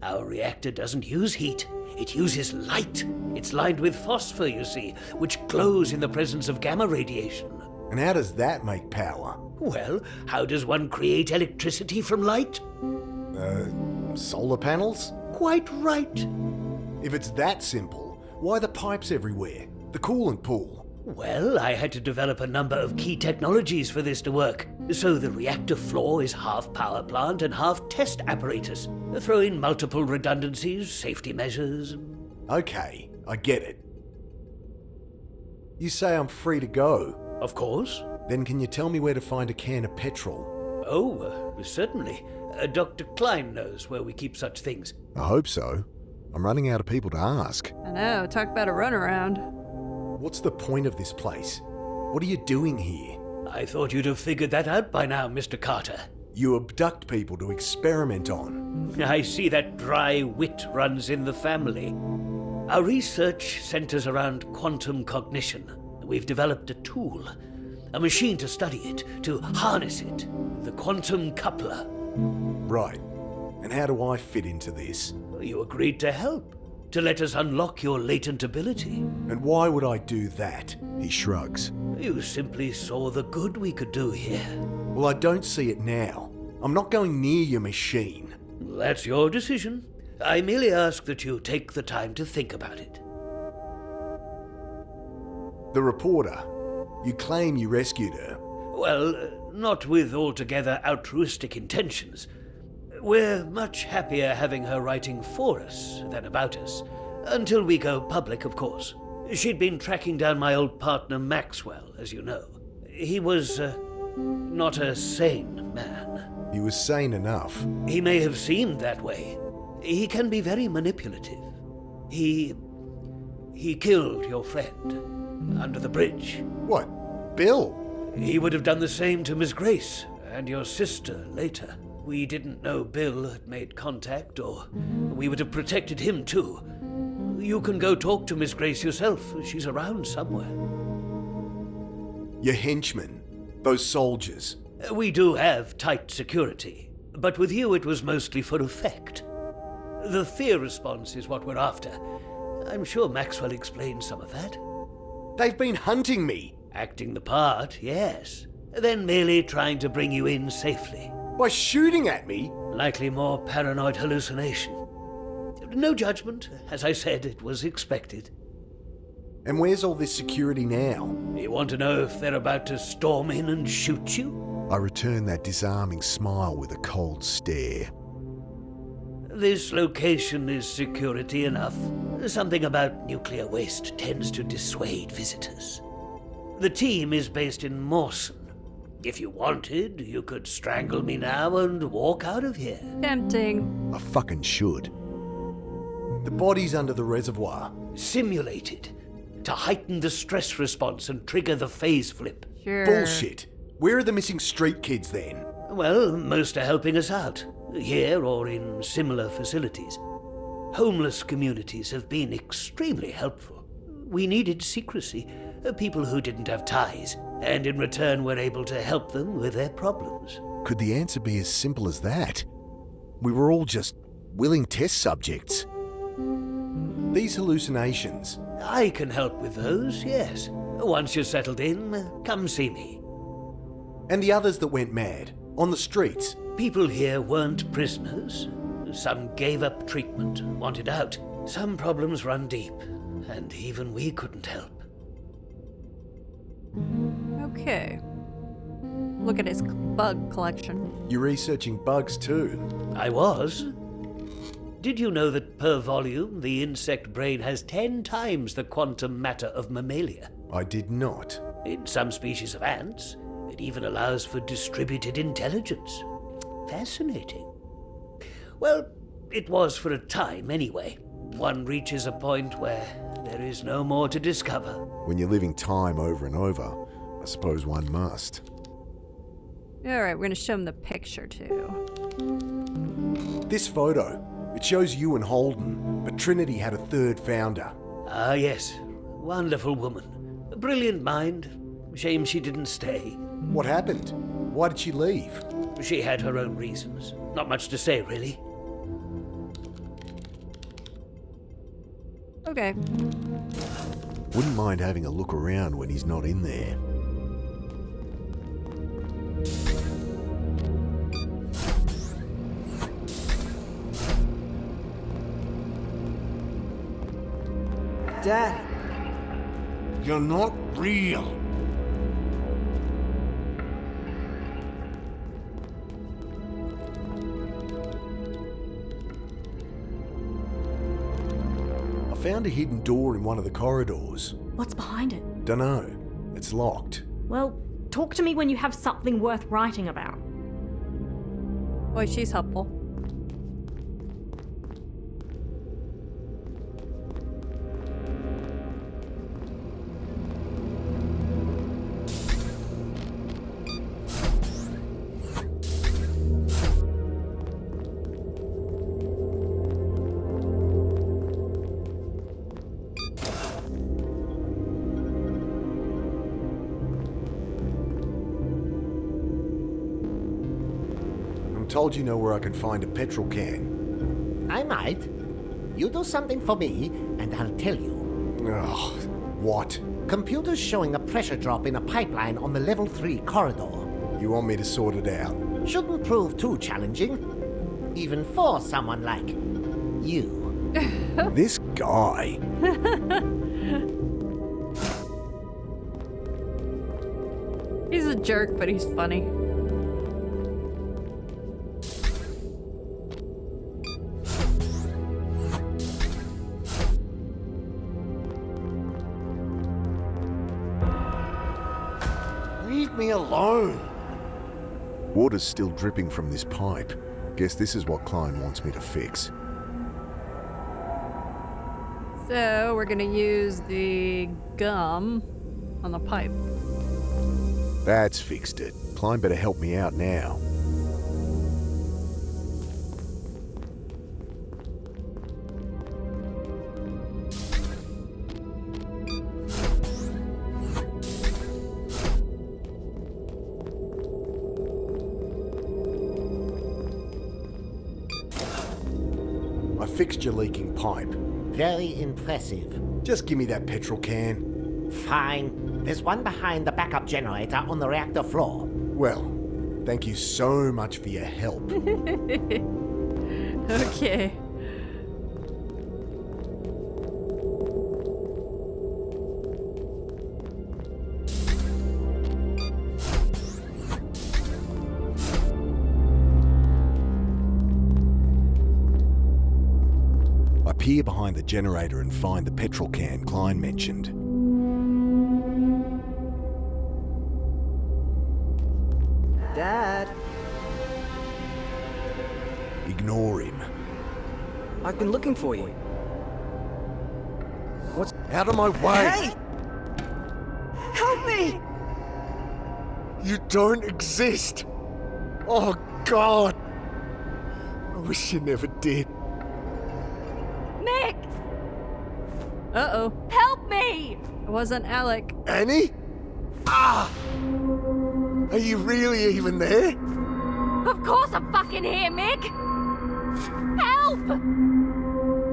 Our reactor doesn't use heat, it uses light. It's lined with phosphor, you see, which glows in the presence of gamma radiation. And how does that make power? Well, how does one create electricity from light? Solar panels? Quite right. If it's that simple, why the pipes everywhere? The coolant pool? Well, I had to develop a number of key technologies for this to work. So the reactor floor is half power plant and half test apparatus. Throw in multiple redundancies, safety measures. Okay, I get it. You say I'm free to go. Of course. Then can you tell me where to find a can of petrol? Oh, certainly. Dr. Klein knows where we keep such things. I hope so. I'm running out of people to ask. I know, talk about a runaround. What's the point of this place? What are you doing here? I thought you'd have figured that out by now, Mr. Carter. You abduct people to experiment on. I see that dry wit runs in the family. Our research centers around quantum cognition. We've developed a tool, a machine to study it, to harness it, the quantum coupler. Right. And how do I fit into this? You agreed to help, to let us unlock your latent ability. And why would I do that? He shrugs. You simply saw the good we could do here. Well, I don't see it now. I'm not going near your machine. That's your decision. I merely ask that you take the time to think about it. The reporter. You claim you rescued her. Well, not with altogether altruistic intentions. We're much happier having her writing for us than about us. Until we go public, of course. She'd been tracking down my old partner Maxwell, as you know. He was, not a sane man. He was sane enough. He may have seemed that way. He can be very manipulative. He killed your friend under the bridge. What? Bill? He would have done the same to Miss Grace and your sister later. We didn't know Bill had made contact, or we would have protected him too. You can go talk to Miss Grace yourself. She's around somewhere. Your henchmen. Those soldiers. We do have tight security, but with you it was mostly for effect. The fear response is what we're after. I'm sure Maxwell explained some of that. They've been hunting me. Acting the part, yes. Then merely trying to bring you in safely. By shooting at me? Likely more paranoid hallucination. No judgment. As I said, it was expected. And where's all this security now? You want to know if they're about to storm in and shoot you? I return that disarming smile with a cold stare. This location is security enough. Something about nuclear waste tends to dissuade visitors. The team is based in Mawson. If you wanted, you could strangle me now and walk out of here. Tempting. I fucking should. The body's under the reservoir. Simulated. To heighten the stress response and trigger the phase flip. Sure. Bullshit. Where are the missing street kids then? Well, most are helping us out. Here or in similar facilities. Homeless communities have been extremely helpful. We needed secrecy. People who didn't have ties. And in return were able to help them with their problems. Could the answer be as simple as that? We were all just willing test subjects. These hallucinations. I can help with those, yes. Once you're settled in, come see me. And the others that went mad, on the streets. People here weren't prisoners. Some gave up treatment, wanted out. Some problems run deep, and even we couldn't help. Okay. Look at his bug collection. You're researching bugs too? I was. Did you know that per volume, the insect brain has 10 times the quantum matter of mammalia? I did not. In some species of ants, it even allows for distributed intelligence. Fascinating. Well, it was for a time anyway. One reaches a point where there is no more to discover. When you're living time over and over, I suppose one must. Alright, we're gonna show him the picture too. This photo, it shows you and Holden, but Trinity had a third founder. Ah, yes. Wonderful woman. A brilliant mind. Shame she didn't stay. What happened? Why did she leave? She had her own reasons. Not much to say, really. Okay. Wouldn't mind having a look around when he's not in there. Dad, You're not real. I found a hidden door in one of the corridors. What's behind it? Dunno. It's locked. Well, talk to me when you have something worth writing about. Boy, she's helpful. Told you know where I can find a petrol can. I might. You do something for me, and I'll tell you. Ugh, what? Computers showing a pressure drop in a pipeline on the level 3 corridor. You want me to sort it out? Shouldn't prove too challenging. Even for someone like you. This guy. He's a jerk, but he's funny. Leave me alone. Water's still dripping from this pipe. Guess this is what Klein wants me to fix. So we're gonna use the gum on the pipe. That's fixed it. Klein better help me out now. I fixed your leaking pipe. Very impressive. Just give me that petrol can. Fine. There's one behind the backup generator on the reactor floor. Well, thank you so much for your help. Okay. I peer behind the generator and find the petrol can Klein mentioned. Dad, Ignore him. I've been looking for you. What's... Out of my way! Hey! Help me! You don't exist! Oh, God! I wish you never did. Mick! Uh-oh. Help me! It wasn't Alec. Annie? Ah! Are you really even there? Of course I'm fucking here, Mick! Help!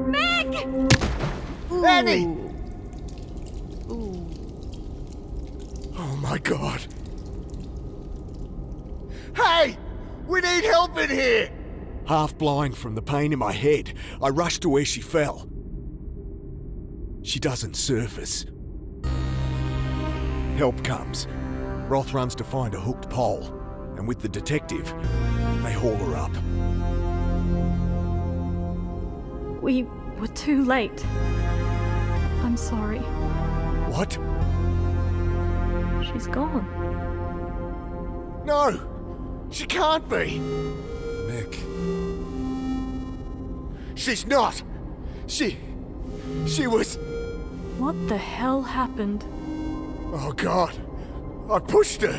Mick! Annie! Ooh. Oh my God. Hey! We need help in here! Half blind from the pain in my head, I rushed to where she fell. She doesn't surface. Help comes. Roth runs to find a hooked pole, and with the detective, they haul her up. We were too late. I'm sorry. What? She's gone. No! She can't be! Mick. She's not! She was... What the hell happened? Oh God! I pushed her!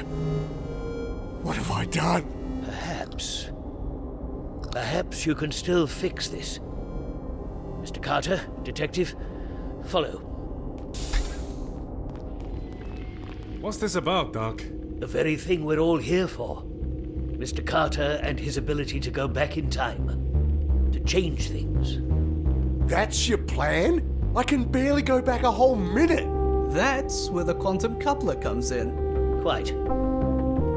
What have I done? Perhaps you can still fix this. Mr. Carter, detective, follow. What's this about, Doc? The very thing we're all here for. Mr. Carter and his ability to go back in time. To change things. That's your plan? I can barely go back a whole minute! That's where the quantum coupler comes in. Quite.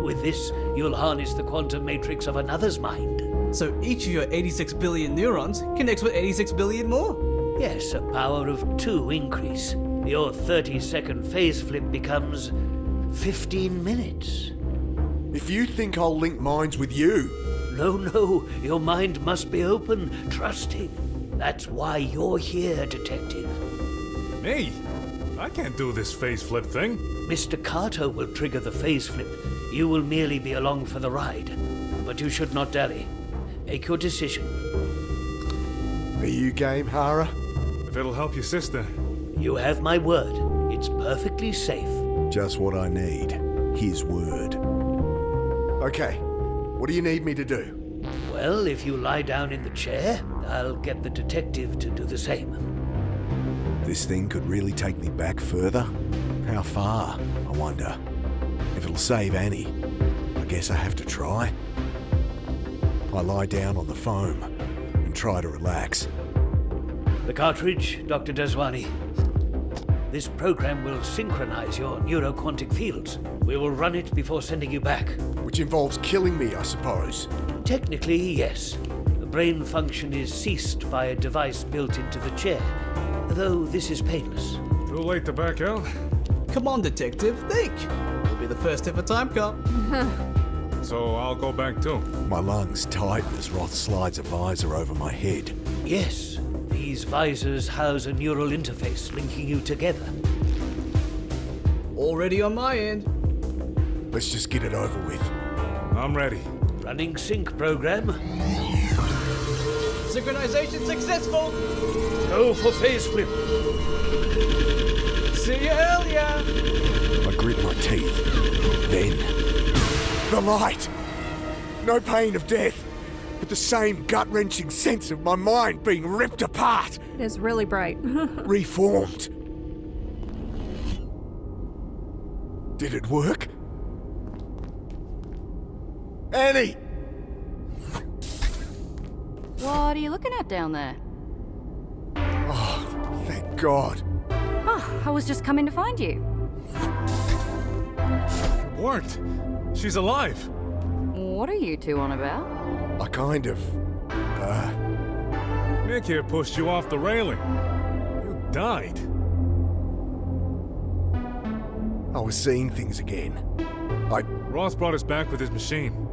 With this, you'll harness the quantum matrix of another's mind. So each of your 86 billion neurons connects with 86 billion more. Yes, a power of 2 increase. Your 30-second phase flip becomes 15 minutes. If you think I'll link minds with you... No, your mind must be open, trusting. That's why you're here, detective. Me? I can't do this phase flip thing. Mr. Carter will trigger the phase flip. You will merely be along for the ride. But you should not dally. Make your decision. Are you game, Hara? If it'll help your sister. You have my word. It's perfectly safe. Just what I need. His word. Okay, what do you need me to do? Well, if you lie down in the chair, I'll get the detective to do the same. This thing could really take me back further? How far, I wonder? If it'll save Annie, I guess I have to try. I lie down on the foam and try to relax. The cartridge, Dr. Daswani. This program will synchronize your neuroquantic fields. We will run it before sending you back. Which involves killing me, I suppose. Technically, yes. The brain function is ceased by a device built into the chair, though this is painless. Too late to back out? Come on, detective, think. You'll be the first ever time cop. So I'll go back too. My lungs tighten as Roth slides a visor over my head. Yes, these visors house a neural interface linking you together. Already on my end. Let's just get it over with. I'm ready. Running sync program. Synchronization successful. Go for phase flip. See you earlier. I grit my teeth. Then, the light! No pain of death, but the same gut-wrenching sense of my mind being ripped apart, It is really bright. reformed. Did it work? Annie! What are you looking at down there? Oh, thank God. Oh, I was just coming to find you. It worked. She's alive. What are you two on about? I kind of... Mick here pushed you off the railing. You died. I was seeing things again. Roth brought us back with his machine.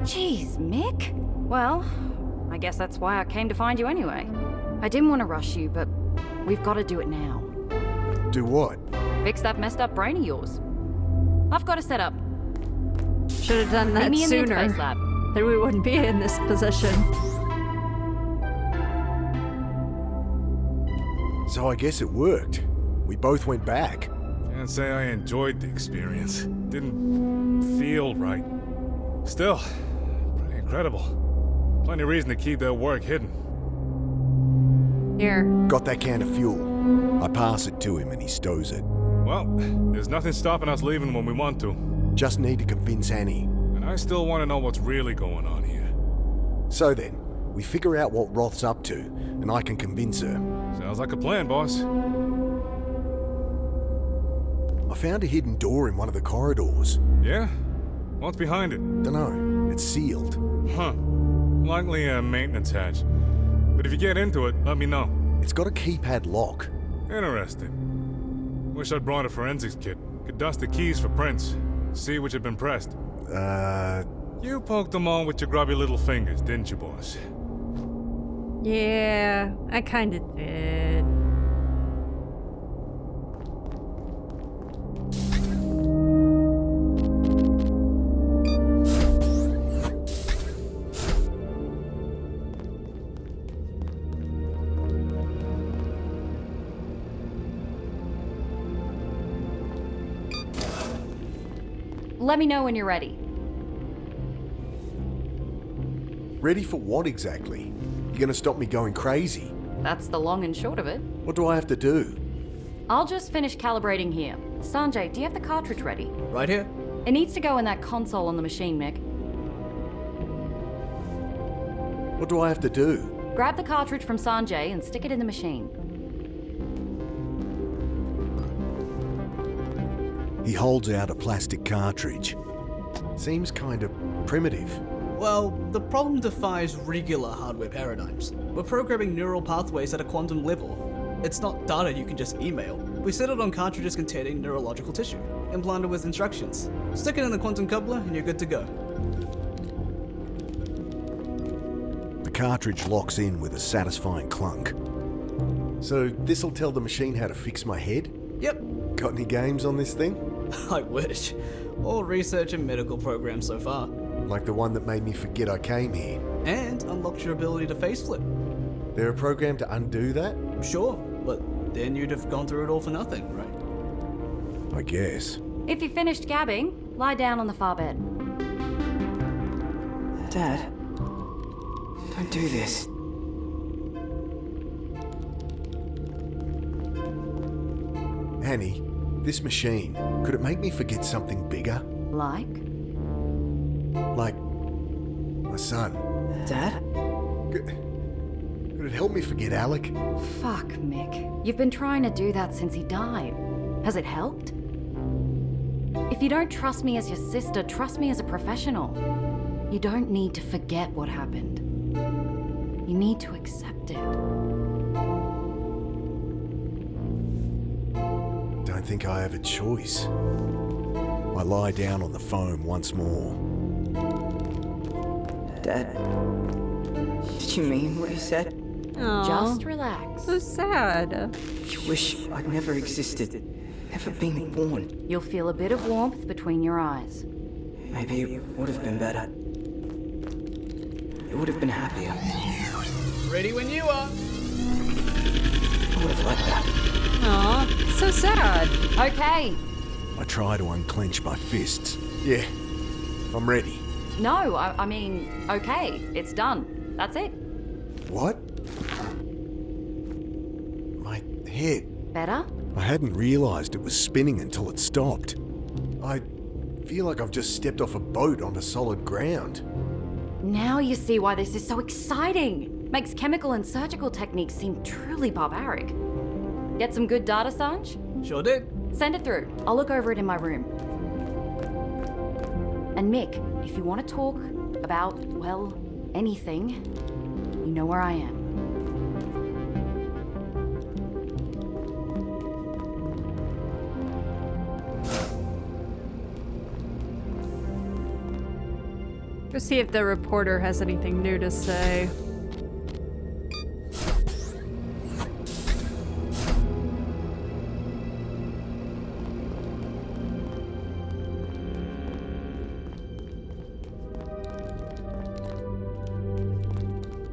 Jeez, Mick. Well, I guess that's why I came to find you anyway. I didn't want to rush you, but we've got to do it now. Do what? Fix that messed up brain of yours. I've got to set up. Should have done that Meet me in the sooner. interface lab. Then we wouldn't be in this position. So I guess it worked. We both went back. Can't say I enjoyed the experience. Didn't feel right. Still, pretty incredible. Plenty of reason to keep their work hidden. Here. Got that can of fuel. I pass it to him and he stows it. Well, there's nothing stopping us leaving when we want to. Just need to convince Annie. And I still want to know what's really going on here. So then, we figure out what Roth's up to, and I can convince her. Sounds like a plan, boss. I found a hidden door in one of the corridors. Yeah? What's behind it? Dunno, it's sealed. Huh. Likely a maintenance hatch. But if you get into it, let me know. It's got a keypad lock. Interesting. Wish I'd brought a forensics kit. Could dust the keys for prints. See which had been pressed. You poked them all with your grubby little fingers, didn't you, boss? Yeah, I kinda did. Let me know when you're ready. Ready for what exactly? You gonna stop me going crazy? That's the long and short of it. What do I have to do? I'll just finish calibrating here. Sanjay, do you have the cartridge ready? Right here. It needs to go in that console on the machine, Mick. What do I have to do? Grab the cartridge from Sanjay and stick it in the machine. He holds out a plastic cartridge. Seems kind of primitive. Well, the problem defies regular hardware paradigms. We're programming neural pathways at a quantum level. It's not data you can just email. We set it on cartridges containing neurological tissue, implanted with instructions. Stick it in the quantum coupler and you're good to go. The cartridge locks in with a satisfying clunk. So this'll tell the machine how to fix my head? Yep, Got any games on this thing? I wish. All research and medical programs so far. Like the one that made me forget I came here. And unlocked your ability to face flip. They're a program to undo that? Sure, but then you'd have gone through it all for nothing, right? I guess. If you're finished gabbing, lie down on the far bed. Dad, don't do this. Annie, this machine, could it make me forget something bigger? Like? Like my son. Dad? Could it help me forget Alec? Fuck, Mick. You've been trying to do that since he died. Has it helped? If you don't trust me as your sister, trust me as a professional. You don't need to forget what happened. You need to accept it. Don't think I have a choice. I lie down on the foam once more. Dad, did you mean what you said? Aw, Just relax. so sad. You wish I'd never existed, never been born. You'll feel a bit of warmth between your eyes. Maybe it would have been better. It would have been happier. Ready when you are. I would have liked that. Aw, so sad. Okay. I try to unclench my fists. Yeah, I'm ready. No, I mean, okay. It's done. That's it. What? My head. Better? I hadn't realised it was spinning until it stopped. I feel like I've just stepped off a boat onto solid ground. Now you see why this is so exciting. Makes chemical and surgical techniques seem truly barbaric. Get some good data, Sanj? Sure did. Send it through. I'll look over it in my room. And Mick, if you want to talk about, well, anything, you know where I am. Go see if the reporter has anything new to say.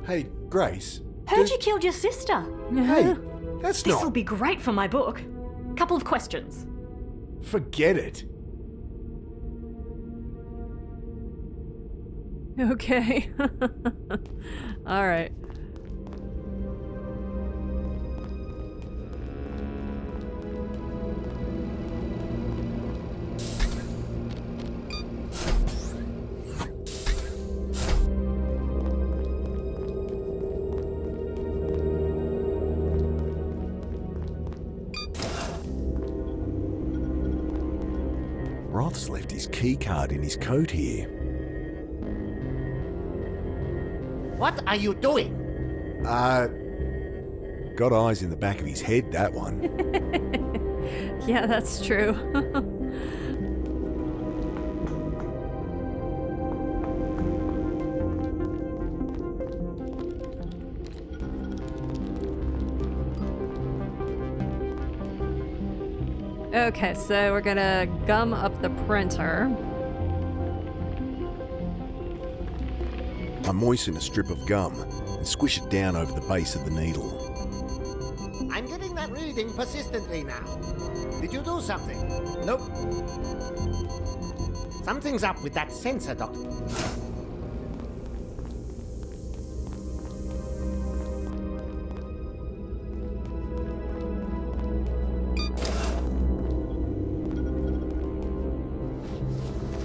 Hey, Grace. Heard you killed your sister. Hey, that's This'll not... be great for my book. Couple of questions. Forget it. Okay. All right. Roth's left his keycard in his coat here. What are you doing? Got eyes in the back of his head, that one. Yeah, that's true. Okay, so we're gonna gum up the printer. I moisten a strip of gum and squish it down over the base of the needle. I'm getting that reading persistently now. Did you do something? Nope. Something's up with that sensor, Doctor.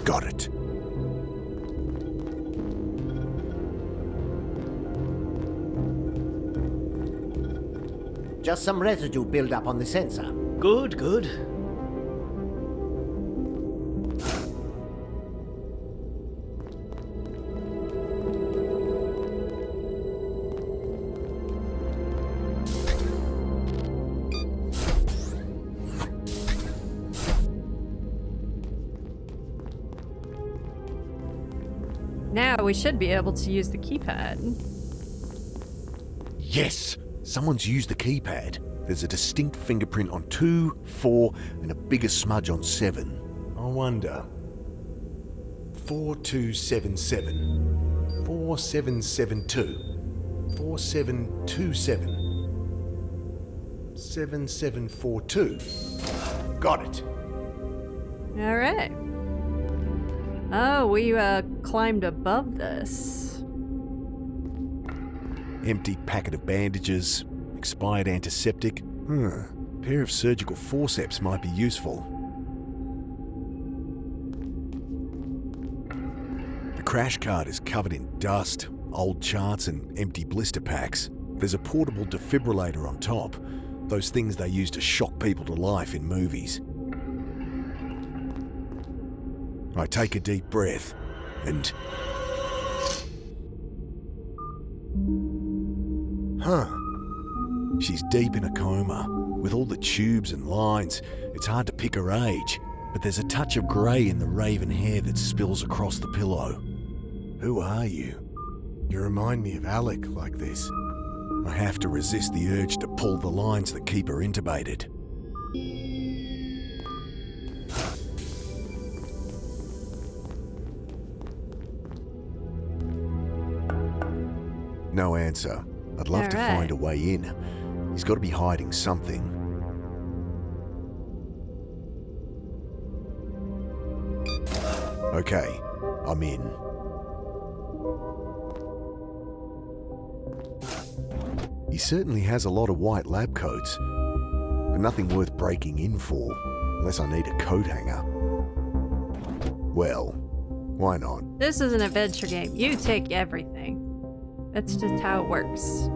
Got it. Just some residue build-up on the sensor. Good, good. Now we should be able to use the keypad. Yes! Someone's used the keypad. There's a distinct fingerprint on 2, 4, and a bigger smudge on 7. I wonder. 4277. 4772. 4727. 7742. Got it. All right. Oh, we climbed above this. Empty packet of bandages, expired antiseptic. Pair of surgical forceps might be useful. The crash cart is covered in dust, old charts and empty blister packs. There's a portable defibrillator on top. Those things they use to shock people to life in movies. I take a deep breath and... She's deep in a coma. With all the tubes and lines, it's hard to pick her age, but there's a touch of grey in the raven hair that spills across the pillow. Who are you? You remind me of Alec like this. I have to resist the urge to pull the lines that keep her intubated. No answer. I'd love to find a way in. He's got to be hiding something. Okay, I'm in. He certainly has a lot of white lab coats, but nothing worth breaking in for, unless I need a coat hanger. Well, why not? This is an adventure game. You take everything. That's just how it works.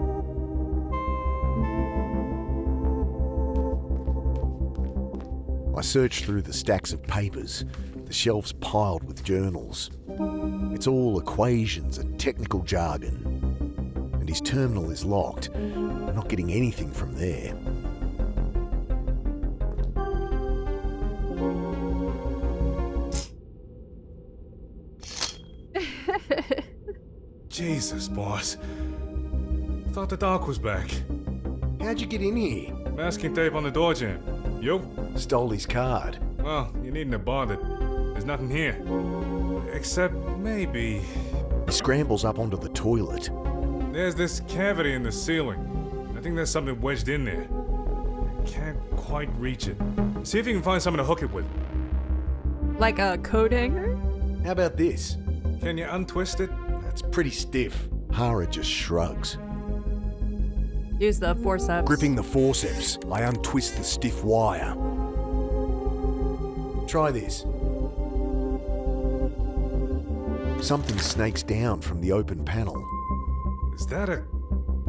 I search through the stacks of papers, the shelves piled with journals. It's all equations and technical jargon. And his terminal is locked. I'm not getting anything from there. Jesus, boss. Thought the doc was back. How'd you get in here? Masking tape on the door jamb. You? Stole his card. Well, you needn't have bothered. There's nothing here. Except maybe... He scrambles up onto the toilet. There's this cavity in the ceiling. I think there's something wedged in there. I can't quite reach it. See if you can find something to hook it with. Like a coat hanger? How about this? Can you untwist it? That's pretty stiff. Hara just shrugs. Use the forceps. Gripping the forceps, I untwist the stiff wire. Try this. Something snakes down from the open panel. Is that a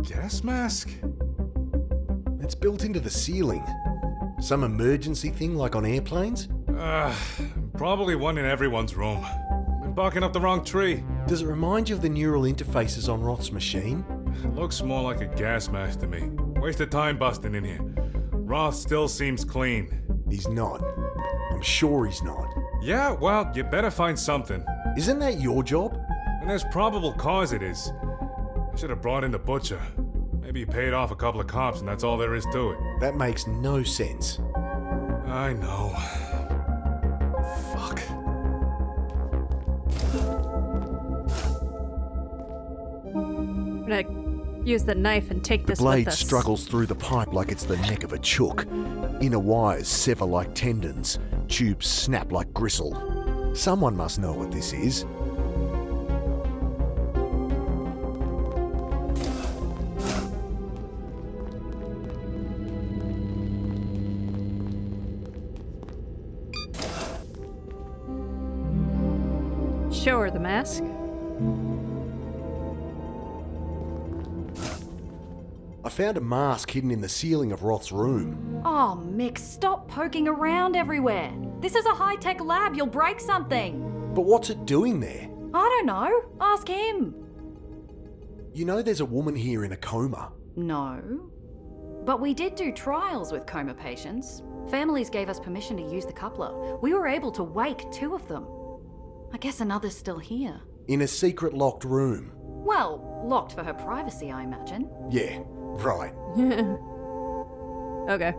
gas mask? It's built into the ceiling. Some emergency thing like on airplanes? Probably one in everyone's room. Been barking up the wrong tree. Does it remind you of the neural interfaces on Roth's machine? Looks more like a gas mask to me. Waste of time busting in here. Roth still seems clean. He's not. I'm sure he's not. Yeah, well, you better find something. Isn't that your job? And there's probable cause it is. I should have brought in the butcher. Maybe he paid off a couple of cops and that's all there is to it. That makes no sense. I know. Fuck. I'm gonna use the knife and take The this blade with us. struggles through the pipe like it's the neck of a chook. Inner wires sever like tendons. Tubes snap like gristle. Someone must know what this is. Show her the mask. I found a mask hidden in the ceiling of Roth's room. Oh, Mick, stop poking around everywhere. This is a high-tech lab. You'll break something. But what's it doing there? I don't know. Ask him. You know there's a woman here in a coma. No. But we did do trials with coma patients. Families gave us permission to use the coupler. We were able to wake 2 of them. I guess another's still here. In a secret locked room. Well, locked for her privacy, I imagine. Yeah, right. Okay.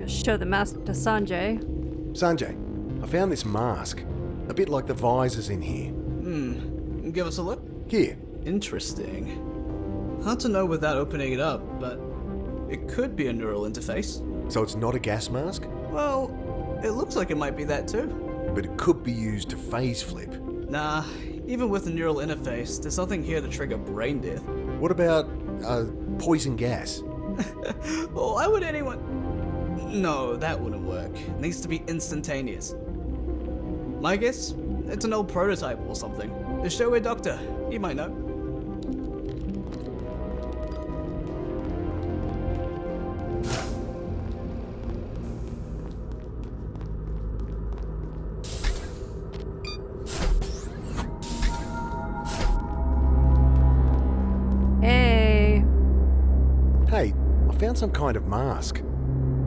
Show the mask to Sanjay. Sanjay, I found this mask. A bit like the visors in here. Give us a look. Here. Interesting. Hard to know without opening it up, but it could be a neural interface. So it's not a gas mask? Well, it looks like it might be that too. But it could be used to phase flip. Nah, even with a neural interface, there's nothing here to trigger brain death. What about, poison gas? Why would anyone... No, that wouldn't work. It needs to be instantaneous. My guess? It's an old prototype or something. Just show a doctor. He might know. Hey. Hey, I found some kind of mask.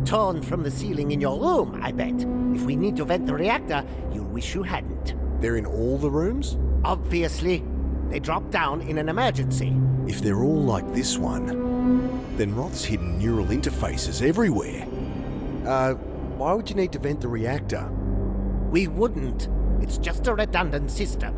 Torn from the ceiling in your room, I bet. If we need to vent the reactor, you'll wish you hadn't. They're in all the rooms? Obviously. They drop down in an emergency. If they're all like this one, then Roth's hidden neural interfaces everywhere. Why would you need to vent the reactor? We wouldn't. It's just a redundant system.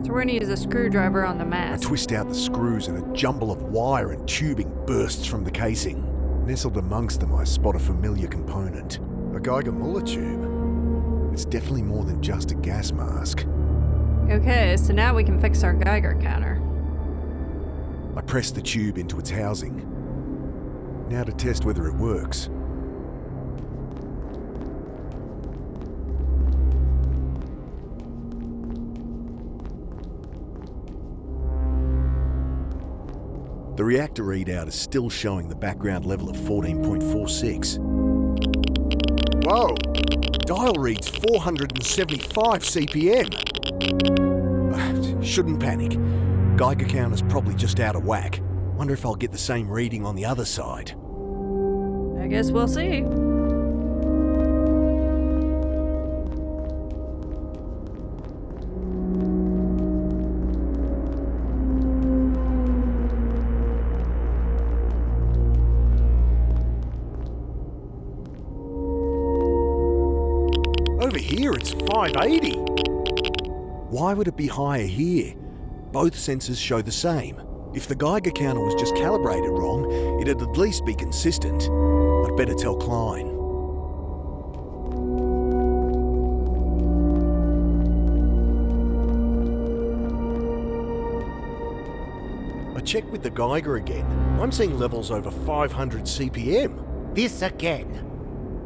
So we're gonna use a screwdriver on the I mask. twist out the screws and a jumble of wire and tubing bursts from the casing. Nestled amongst them, I spot a familiar component. A Geiger-Muller tube. It's definitely more than just a gas mask. Okay, so now we can fix our Geiger counter. I press the tube into its housing. Now to test whether it works. The reactor readout is still showing the background level of 14.46. Whoa! Dial reads 475 CPM. Shouldn't panic. Geiger counter's probably just out of whack. Wonder if I'll get the same reading on the other side. I guess we'll see. Over here, it's 580. Why would it be higher here? Both sensors show the same. If the Geiger counter was just calibrated wrong, it'd at least be consistent. I'd better tell Klein. I checked with the Geiger again. I'm seeing levels over 500 CPM. This again.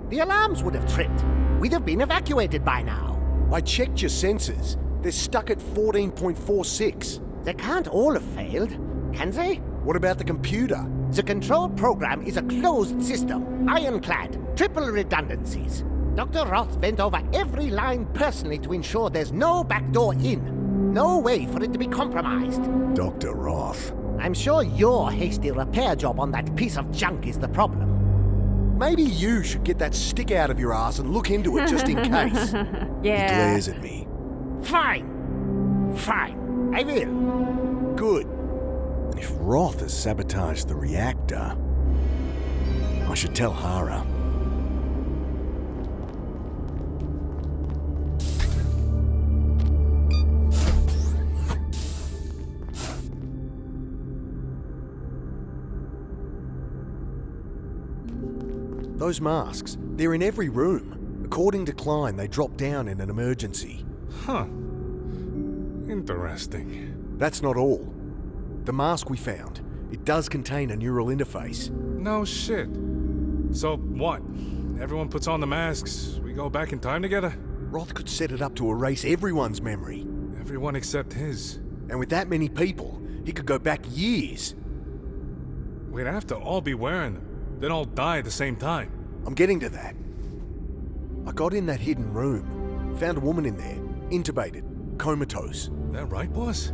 The alarms would have tripped. We'd have been evacuated by now. I checked your sensors. They're stuck at 14.46. They can't all have failed, can they? What about the computer? The control program is a closed system, ironclad, triple redundancies. Dr. Roth bent over every line personally to ensure there's no backdoor in. No way for it to be compromised. Dr. Roth. I'm sure your hasty repair job on that piece of junk is the problem. Maybe you should get that stick out of your ass and look into it just in case. He Yeah. glares at me. Fine. Fine. I will. Good. If Roth has sabotaged the reactor, I should tell Hara. Those masks, they're in every room. According to Klein, they drop down in an emergency. Huh. Interesting. That's not all. The mask we found, it does contain a neural interface. No shit. So what? Everyone puts on the masks, we go back in time together? Roth could set it up to erase everyone's memory. Everyone except his. And with that many people, he could go back years. We'd have to all be wearing them. Then all die at the same time. I'm getting to that. I got in that hidden room, found a woman in there, intubated, comatose. That right, boss?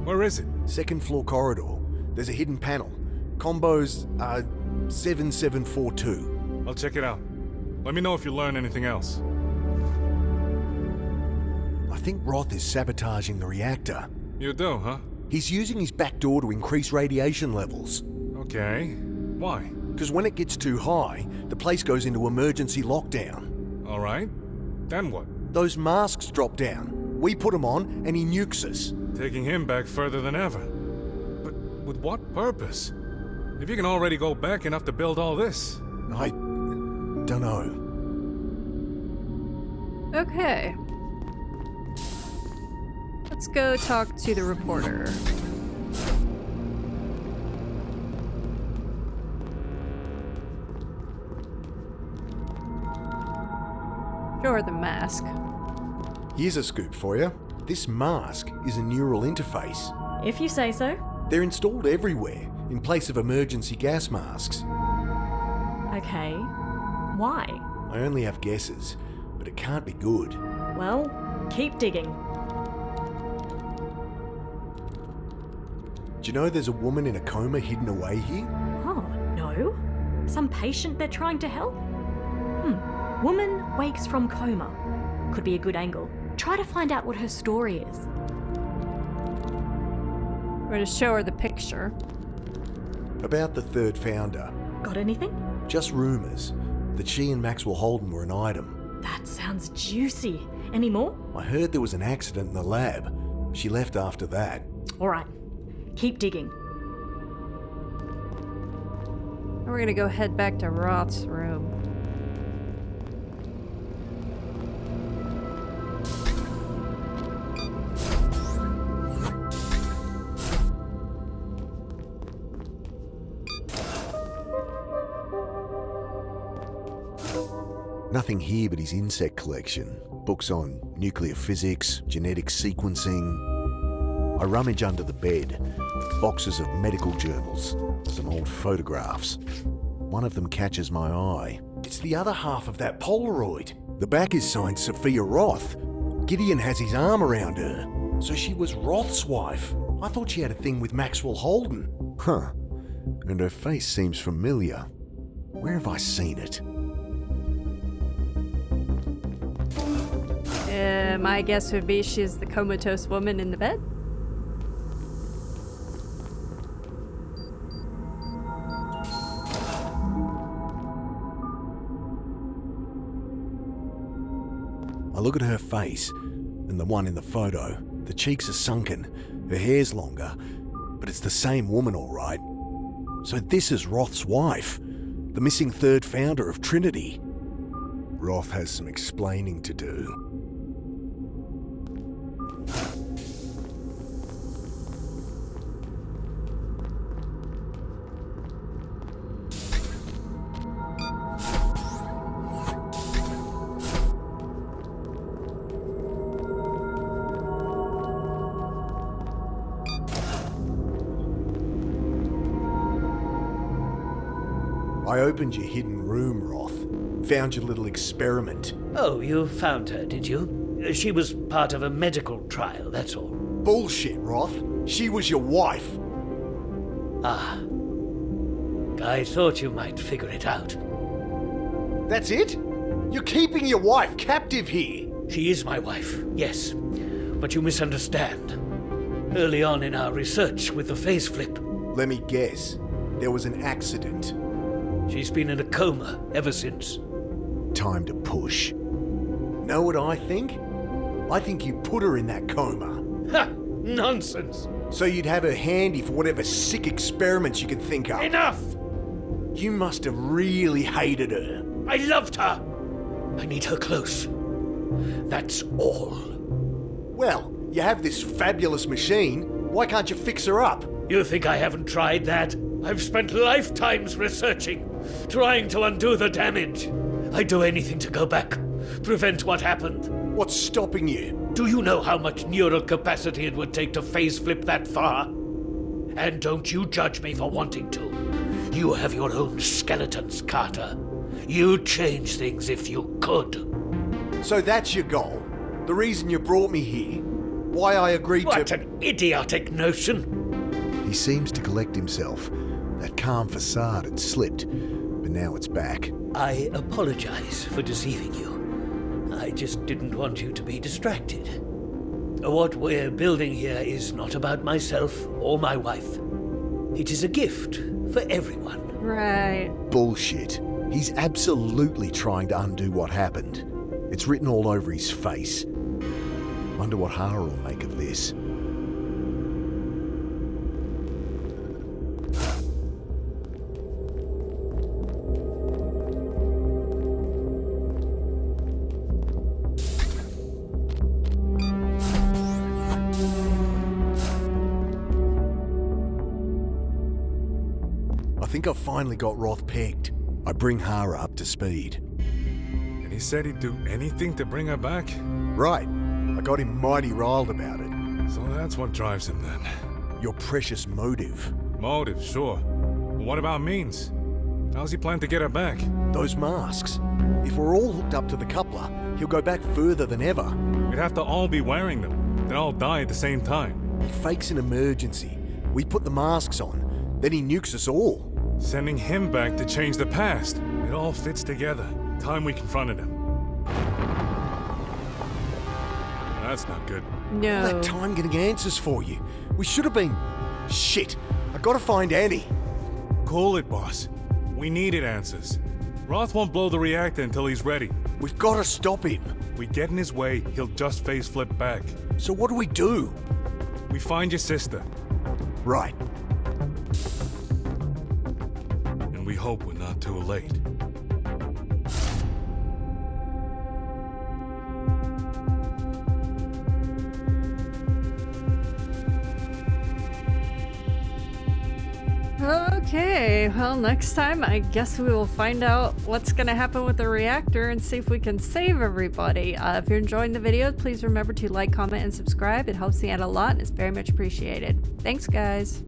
Where is it? Second floor corridor. There's a hidden panel. Combos 7742. I'll check it out. Let me know if you learn anything else. I think Roth is sabotaging the reactor. You do, huh? He's using his back door to increase radiation levels. Okay. Why? Because when it gets too high, the place goes into emergency lockdown. All right. Then what? Those masks drop down. We put them on, and he nukes us. Taking him back further than ever. But with what purpose? If you can already go back enough to build all this. I don't know. Okay. Let's go talk to the reporter. Show her the mask. Here's a scoop for you. This mask is a neural interface. If you say so. They're installed everywhere, in place of emergency gas masks. Okay. Why? I only have guesses, but it can't be good. Well, keep digging. Do you know there's a woman in a coma hidden away here? Oh, no? Some patient they're trying to help? Woman wakes from coma. Could be a good angle. Try to find out what her story is. We're going to show her the picture. About the third founder. Got anything? Just rumours that she and Maxwell Holden were an item. That sounds juicy. Any more? I heard there was an accident in the lab. She left after that. All right. Keep digging. And we're going to go head back to Roth's room. Nothing here but his insect collection. Books on nuclear physics, genetic sequencing. I rummage under the bed. Boxes of medical journals. Some old photographs. One of them catches my eye. It's the other half of that Polaroid. The back is signed Sophia Roth. Gideon has his arm around her. So she was Roth's wife. I thought she had a thing with Maxwell Holden. Huh. And her face seems familiar. Where have I seen it? My guess would be she's the comatose woman in the bed. I look at her face and the one in the photo. The cheeks are sunken, her hair's longer, but it's the same woman all right. So this is Roth's wife, the missing third founder of Trinity. Roth has some explaining to do. I opened your hidden room, Roth. Found your little experiment. Oh, you found her, did you? She was part of a medical trial, that's all. Bullshit, Roth. She was your wife. Ah. I thought you might figure it out. That's it? You're keeping your wife captive here. She is my wife, yes. But you misunderstand. Early on in our research with the phase flip, Let me guess. There was an accident. she's been in a coma ever since. Time to push. Know what I think? I think you put her in that coma. Ha! Nonsense! So you'd have her handy for whatever sick experiments you can think of. Enough! You must have really hated her. I loved her! I need her close. That's all. Well, you have this fabulous machine. Why can't you fix her up? You think I haven't tried that? I've spent lifetimes researching, trying to undo the damage. I'd do anything to go back, prevent what happened. What's stopping you? Do you know how much neural capacity it would take to phase flip that far? And don't you judge me for wanting to. You have your own skeletons, Carter. You'd change things if you could. So that's your goal? The reason you brought me here? Why I agreed What to... an idiotic notion! He seems to collect himself. That calm facade had slipped, but now it's back. I apologize for deceiving you. I just didn't want you to be distracted. What we're building here is not about myself or my wife. It is a gift for everyone. Right. Bullshit. He's absolutely trying to undo what happened. It's written all over his face. Wonder what Hara will make of this. I think I've finally got Roth pegged. I bring Hara up to speed. And he said he'd do anything to bring her back? Right. I got him mighty riled about it. So that's what drives him then. Your precious motive. Motive, sure. But what about means? How's he plan to get her back? Those masks. If we're all hooked up to the coupler, he'll go back further than ever. We'd have to all be wearing them, then all die at the same time. He fakes an emergency. We put the masks on. Then he nukes us all. Sending him back to change the past. It all fits together. Time we confronted him. That's not good. No. All that time getting answers for you. We should have been... Shit. I gotta find Annie. Cool it, boss. We needed answers. Roth won't blow the reactor until he's ready. We've gotta stop him. We get in his way, he'll just phase flip back. So what do? We find your sister, Right. and we hope we're not too late. Okay, well, next time I guess we will find out what's going to happen with the reactor and see if we can save everybody. If you're enjoying the video, please remember to like, comment, and subscribe. It helps me out a lot and it's very much appreciated. Thanks, guys.